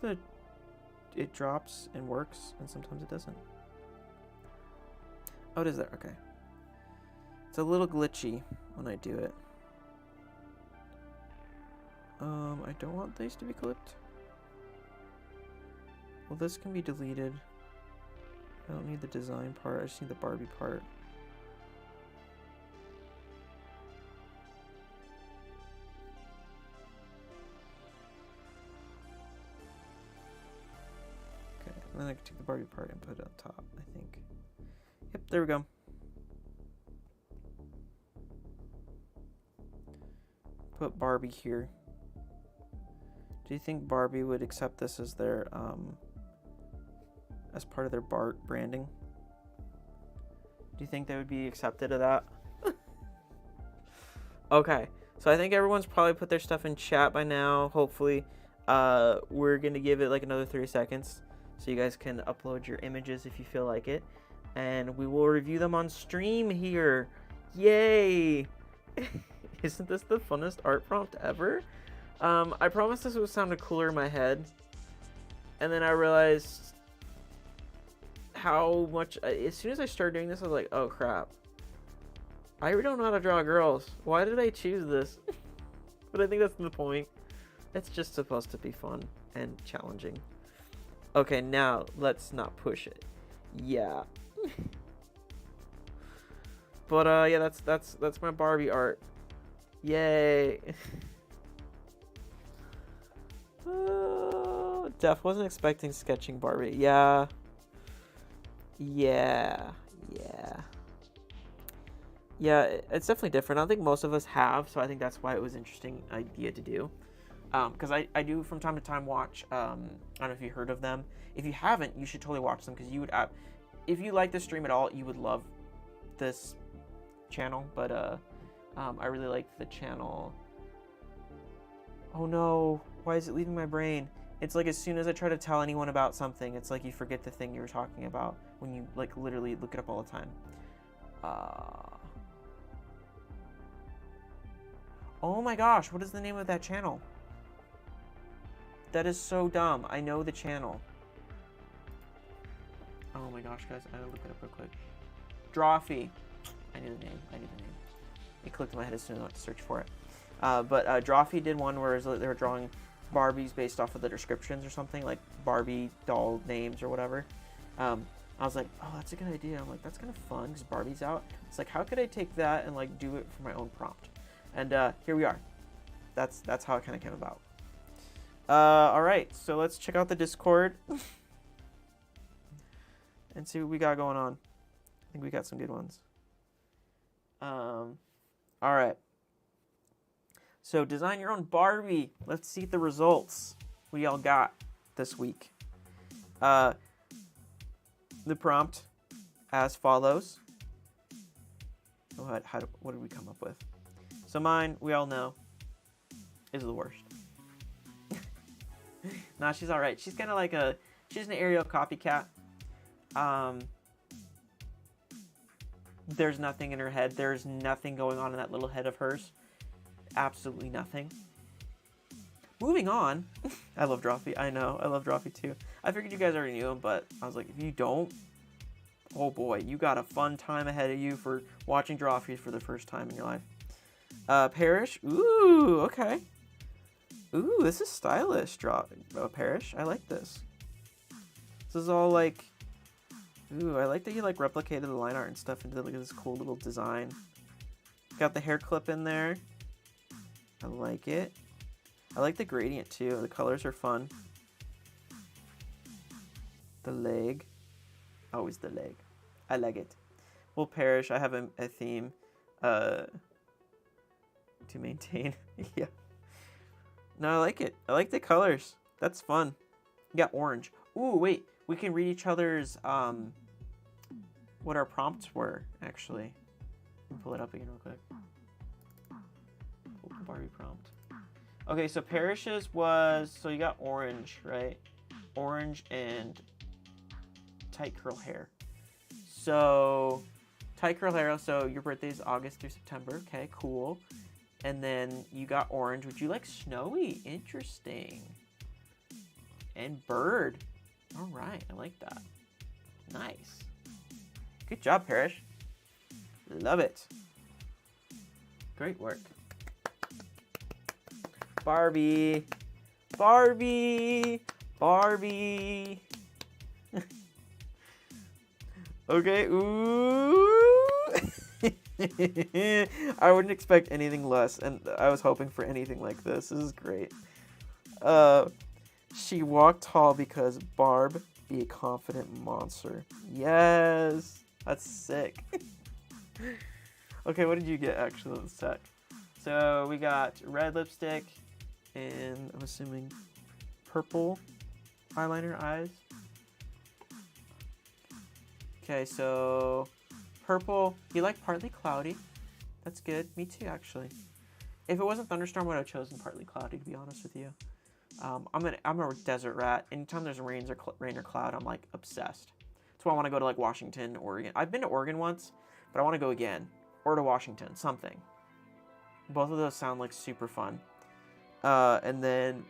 it drops and works, and sometimes it doesn't. Oh, it is there. Okay. It's a little glitchy when I do it. I don't want these to be clipped. Well, this can be deleted. I don't need the design part. I just need the Barbie part. Okay, and then I can take the Barbie part and put it on top, I think. Yep, there we go. Put Barbie here. Do you think Barbie would accept this as their as part of their branding? Do you think they would be accepted of that? Okay, so I think everyone's probably put their stuff in chat by now. Hopefully, we're gonna give it like another 30 seconds so you guys can upload your images if you feel like it, and we will review them on stream here. Yay! Isn't this the funnest art prompt ever? I promised this would sound cooler in my head, and then I realized how much, as soon as I started doing this, I was like, oh crap. I really don't know how to draw girls. Why did I choose this? But I think that's the point. It's just supposed to be fun and challenging. Okay, now let's not push it. Yeah. But yeah, that's my Barbie art. Yay. Def wasn't expecting sketching Barbie. Yeah. Yeah, it's definitely different. I don't think most of us have, so I think that's why it was an interesting idea to do. Because I do from time to time watch, I don't know if you heard of them. If you haven't, you should totally watch them, because you would, if you like this stream at all, you would love this channel. But I really like the channel. Oh no, why is it leaving my brain? It's like as soon as I try to tell anyone about something, it's like you forget the thing you were talking about when you like literally look it up all the time. Oh my gosh, what is the name of that channel? That is so dumb. I know the channel. Oh my gosh, guys, I gotta look it up real quick. Drawfee. I knew the name. It clicked in my head as soon as I went to search for it. But Drawfee did one where they were drawing Barbies based off of the descriptions or something, like Barbie doll names or whatever. I was like, oh, that's a good idea. I'm like, that's kind of fun because Barbie's out. It's like, how could I take that and like do it for my own prompt? And here we are. That's how it kind of came about. All right, so let's check out the Discord. and see what we got going on. I think we got some good ones. All right. So design your own Barbie. Let's see the results. What y'all got this week? The prompt as follows. What did we come up with? So mine, we all know, is the worst. Nah, she's all right. She's kind of like she's an Ariel copycat. There's nothing in her head. There's nothing going on in that little head of hers. Absolutely nothing. Moving on. I love Drawfee. I know. I love Drawfee too. I figured you guys already knew him, but I was like, if you don't, oh boy, you got a fun time ahead of you for watching Drawfee for the first time in your life. Parrish. Ooh, okay. Ooh, this is stylish, Parrish. I like this. This is all like, ooh, I like that you like replicated the line art and stuff into like this cool little design. Got the hair clip in there. I like it. I like the gradient too. The colors are fun. The leg. Always the leg. I like it. Well, Parrish, I have a theme to maintain. Yeah. No, I like it. I like the colors. That's fun. You got orange. Ooh, wait. We can read each other's, what our prompts were, actually. Let me pull it up again real quick. Open Barbie prompt. Okay, so Parrish's was, so you got orange, right? Orange and tight curl hair. So, tight curl hair, so your birthday is August through September. Okay, cool. And then you got orange. Would you like snowy? Interesting. And bird. All right, I like that. Nice. Good job, Parrish. Love it. Great work. Barbie. Barbie. Barbie. Okay, ooh. I wouldn't expect anything less, and I was hoping for anything like this. This is great. She walked tall because Barb be a confident monster. Yes, that's sick. Okay, what did you get actually? Let's check. So we got red lipstick, and I'm assuming purple eyeliner eyes. Okay, so purple. You like partly cloudy. That's good. Me too, actually. If it wasn't thunderstorm, I would have chosen partly cloudy, to be honest with you. I'm a desert rat. Anytime there's rain or cloud, I'm like obsessed. That's why I want to go to like Washington, Oregon. I've been to Oregon once, but I want to go again, or to Washington, something. Both of those sound like super fun. And then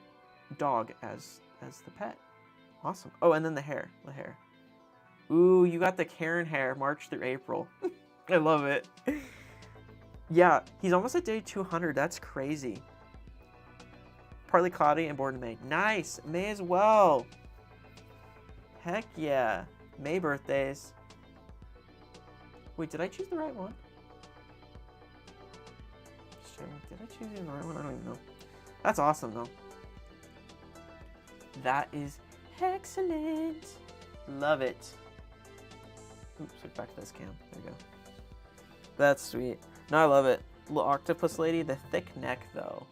dog as the pet. Awesome. Oh, and then the hair. Ooh, you got the Karen hair, March through April. I love it. Yeah, he's almost at day 200. That's crazy. Partly cloudy and born in May. Nice. May as well. Heck yeah. May birthdays. Wait, did I choose the right one? Did I choose the right one? I don't even know. That's awesome, though. That is excellent. Love it. Oops, look back to this cam. There we go. That's sweet. No, I love it. Little octopus lady. The thick neck, though.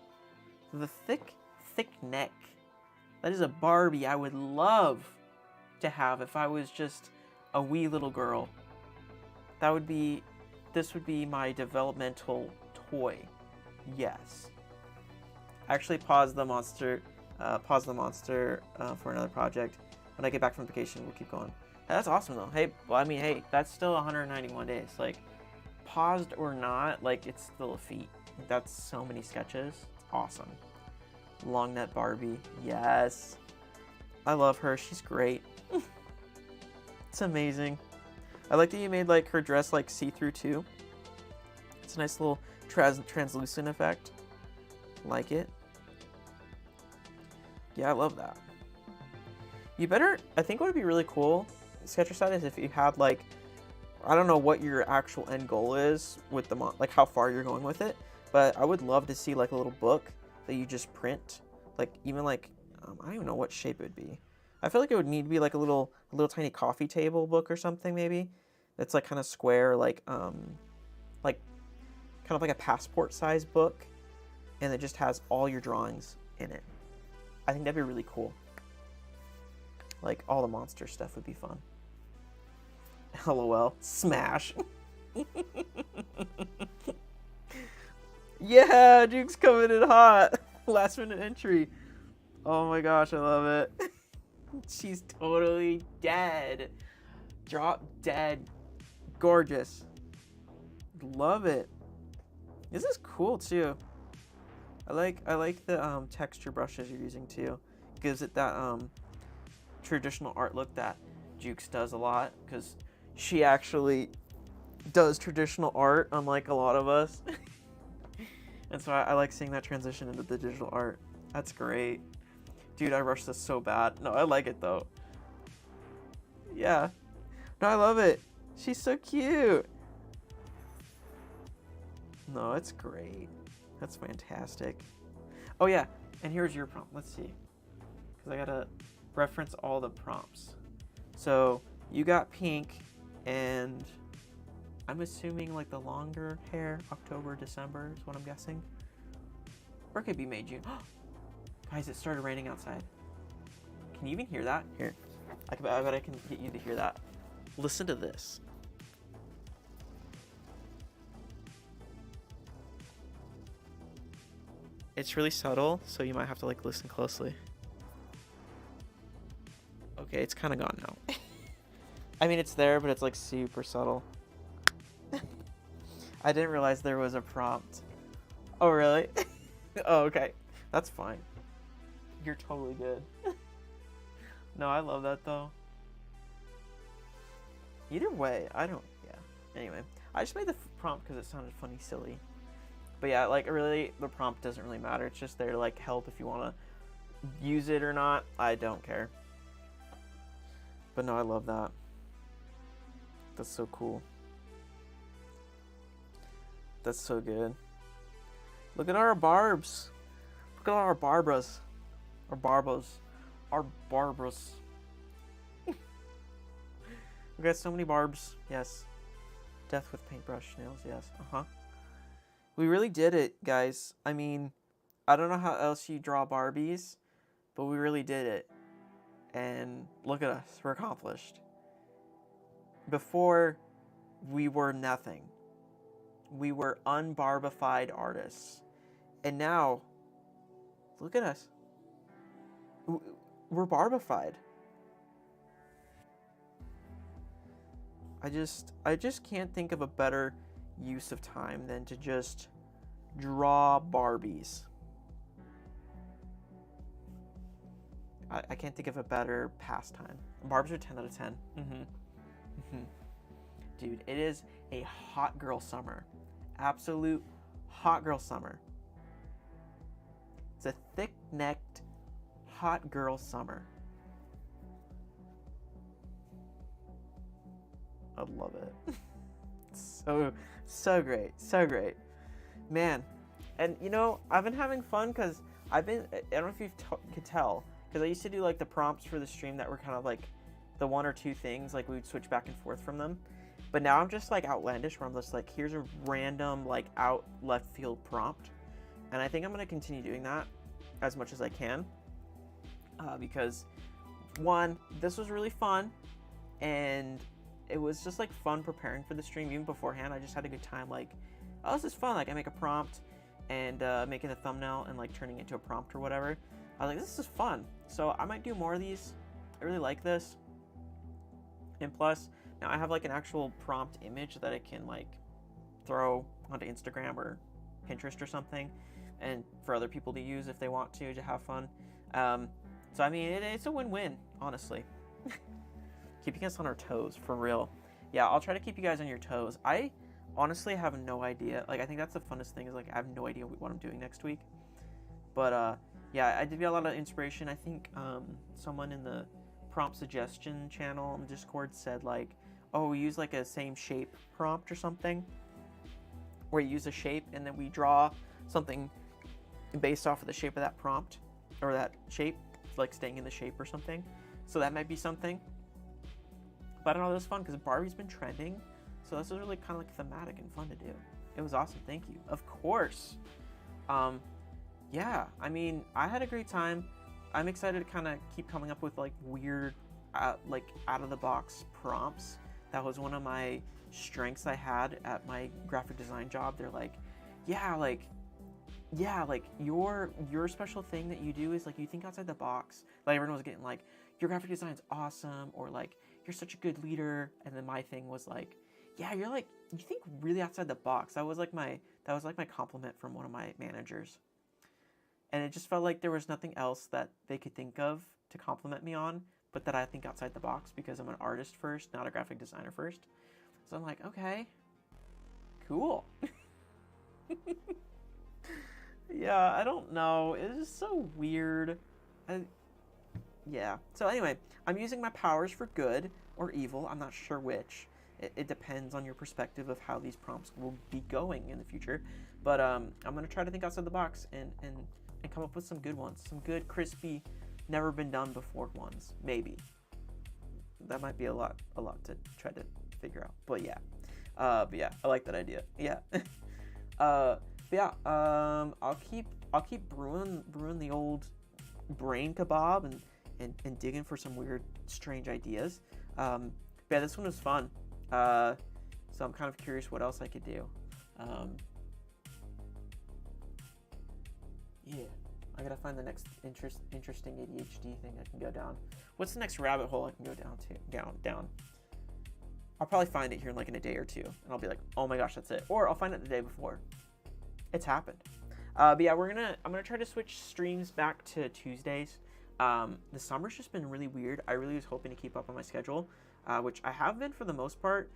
The thick neck. That is a Barbie I would love to have if I was just a wee little girl. This would be my developmental toy. Yes. Actually, pause the monster for another project. When I get back from vacation, we'll keep going. That's awesome though. Hey, well, I mean, hey, that's still 191 days. Like, paused or not, like, it's still a feat. That's so many sketches. It's awesome. Long neck Barbie. Yes. I love her. She's great. It's amazing. I like that you made, like, her dress, like, see-through, too. It's a nice little translucent effect. Like it. Yeah, I love that. You better, I think what would be really cool, Sketcher side, is if you had, like, I don't know what your actual end goal is with the, like, how far you're going with it, but I would love to see, like, a little book that you just print, like, even, like, I don't even know what shape it would be. I feel like it would need to be like a little tiny coffee table book or something maybe. That's like kind of square, like kind of like a passport size book, and it just has all your drawings in it. I think that'd be really cool. Like all the monster stuff would be fun. LOL. Smash. Yeah, Duke's coming in hot. Last minute entry. Oh my gosh, I love it. She's totally dead. Drop dead. Gorgeous. Love it. This is cool too. I like the texture brushes you're using too. Gives it that traditional art look that Jukes does a lot, because she actually does traditional art, unlike a lot of us. And so I like seeing that transition into the digital art. That's great. Dude, I rushed this so bad. No, I like it though. Yeah. No, I love it. She's so cute. No, it's great. That's fantastic. Oh yeah, and here's your prompt. Let's see. Because I gotta reference all the prompts. So you got pink, and I'm assuming like the longer hair, October, December is what I'm guessing. Or it could be May, June. Guys, it started raining outside. Can you even hear that? Here, I bet I can get you to hear that. Listen to this. It's really subtle, so you might have to like listen closely. Okay, it's kind of gone now. I mean, it's there, but it's like super subtle. I didn't realize there was a prompt. Oh, really? Oh, okay. That's fine. You're totally good. No, I love that though. Either way, I don't, yeah. Anyway, I just made the prompt because it sounded funny, silly. But yeah, like really, the prompt doesn't really matter. It's just there to like help if you want to use it or not. I don't care. But no, I love that. That's so cool. That's so good. Look at our barbs. Look at our Barbaras. Our Barbas. Our Barbaras. We got so many barbs. Yes. Death with paintbrush nails. Yes. Uh-huh. We really did it, guys. I mean, I don't know how else you draw Barbies, but we really did it. And look at us. We're accomplished. Before, we were nothing. We were unbarbified artists. And now, look at us. We're barbified. I just can't think of a better use of time than to just draw Barbies. I can't think of a better pastime. Barbs are 10 out of 10. Dude, it is a hot girl summer. Absolute hot girl summer. It's a thick-necked hot girl summer. I love it. So great, so great, man. And you know, I've been having fun because I don't know if you could tell, because I used to do like the prompts for the stream that were kind of like the one or two things, like we would switch back and forth from them. But now I'm just like outlandish, where I'm just like, here's a random like out left field prompt, and I think I'm gonna continue doing that as much as I can, because one, this was really fun, and it was just like fun preparing for the stream. Even beforehand, I just had a good time. Like, oh, this is fun. Like, I make a prompt and making a thumbnail and like turning it into a prompt or whatever. I was like, this is fun. So I might do more of these. I really like this. And plus, now I have like an actual prompt image that I can like throw onto Instagram or Pinterest or something, and for other people to use if they want to have fun. So I mean, it's a win-win, honestly. Keeping us on our toes, for real. Yeah, I'll try to keep you guys on your toes. I honestly have no idea. Like, I think that's the funnest thing, is like I have no idea what I'm doing next week. But yeah, I did get a lot of inspiration. I think someone in the prompt suggestion channel on Discord said like, oh, we use like a same shape prompt or something, where you use a shape and then we draw something based off of the shape of that prompt, or that shape, like staying in the shape or something. So that might be something. But I don't know, it was fun because Barbie's been trending. So this was really kind of like thematic and fun to do. It was awesome. Thank you. Of course. Yeah, I mean, I had a great time. I'm excited to kind of keep coming up with like weird, like out of the box prompts. That was one of my strengths I had at my graphic design job. They're like, yeah, like your special thing that you do is like you think outside the box. Like everyone was getting like, your graphic design's awesome, or like you're such a good leader. And then my thing was like, yeah, you're like, you think really outside the box. That was like my compliment from one of my managers. And it just felt like there was nothing else that they could think of to compliment me on, but that I think outside the box because I'm an artist first, not a graphic designer first. So I'm like, okay, cool. Yeah, I don't know. It's just so weird. Yeah. So anyway, I'm using my powers for good or evil. I'm not sure which. It depends on your perspective of how these prompts will be going in the future. But I'm going to try to think outside the box and come up with some good ones. Some good, crispy, never been done before ones. Maybe. That might be a lot to try to figure out. But yeah. I like that idea. Yeah. I'll keep brewing the old brain kebab and digging for some weird, strange ideas. Yeah, this one was fun. So I'm kind of curious what else I could do. Yeah, I gotta find the next interesting ADHD thing I can go down. What's the next rabbit hole I can go down? I'll probably find it here in a day or two, and I'll be like, oh my gosh, that's it. Or I'll find it the day before. It's happened. But yeah, I'm gonna try to switch streams back to Tuesdays. The summer's just been really weird. I really was hoping to keep up on my schedule, which I have been for the most part,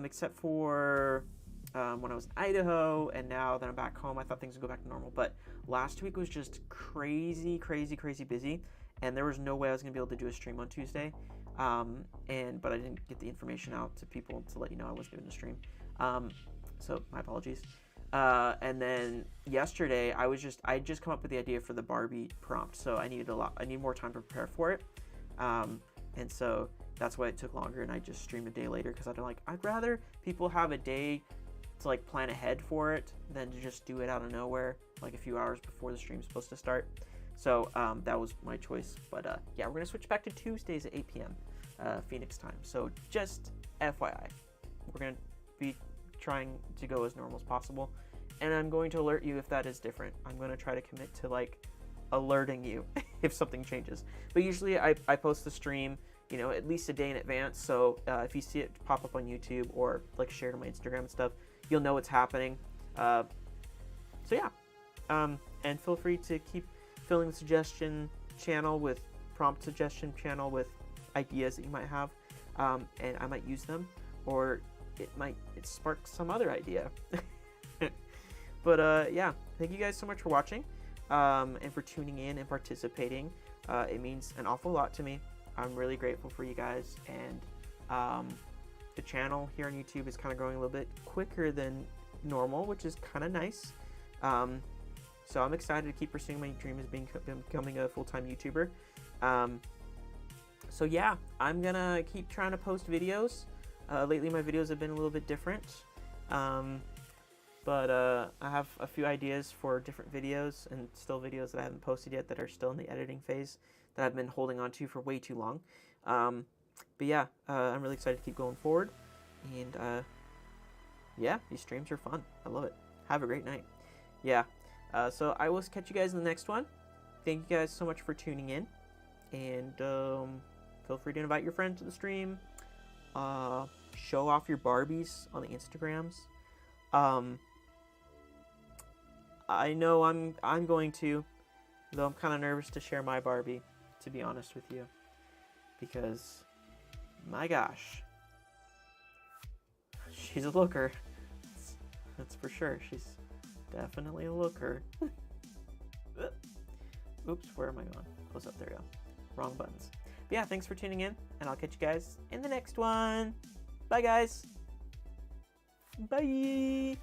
except for when I was in Idaho, and now that I'm back home, I thought things would go back to normal. But last week was just crazy busy, and there was no way I was gonna be able to do a stream on Tuesday. But I didn't get the information out to people to let you know I was doing the stream. So my apologies. And then yesterday I just come up with the idea for the Barbie prompt, so I need more time to prepare for it. And so that's why it took longer, and I just streamed a day later because I'd rather people have a day to plan ahead for it than to just do it out of nowhere a few hours before the stream's supposed to start. So that was my choice. But yeah, we're gonna switch back to Tuesdays at 8 p.m. Phoenix time. So just FYI, we're gonna be trying to go as normal as possible, and I'm going to alert you if that is different. I'm going to try to commit to alerting you if something changes. But usually I post the stream at least a day in advance, so if you see it pop up on YouTube or shared on my Instagram and stuff, you'll know what's happening. So yeah, and feel free to keep filling the suggestion channel with prompt suggestion channel with ideas that you might have, and I might use them, or it sparks some other idea. But yeah, thank you guys so much for watching, and for tuning in and participating. It means an awful lot to me. I'm really grateful for you guys, and the channel here on YouTube is kind of growing a little bit quicker than normal, which is kind of nice. So I'm excited to keep pursuing my dream as becoming a full-time YouTuber. So yeah, I'm gonna keep trying to post videos. Lately my videos have been a little bit different, but I have a few ideas for different videos, and still videos that I haven't posted yet that are still in the editing phase that I've been holding on to for way too long. But yeah, I'm really excited to keep going forward, and yeah, these streams are fun. I love it. Have a great night. Yeah, so I will catch you guys in the next one. Thank you guys so much for tuning in, and feel free to invite your friends to the stream. Show off your Barbies on the Instagrams. I know I'm going to, though I'm kind of nervous to share my Barbie, to be honest with you, because my gosh, she's a looker. That's for sure. She's definitely a looker. Oops, where am I going? Close up, there we go. Wrong buttons. But yeah, thanks for tuning in, and I'll catch you guys in the next one. Bye, guys. Bye.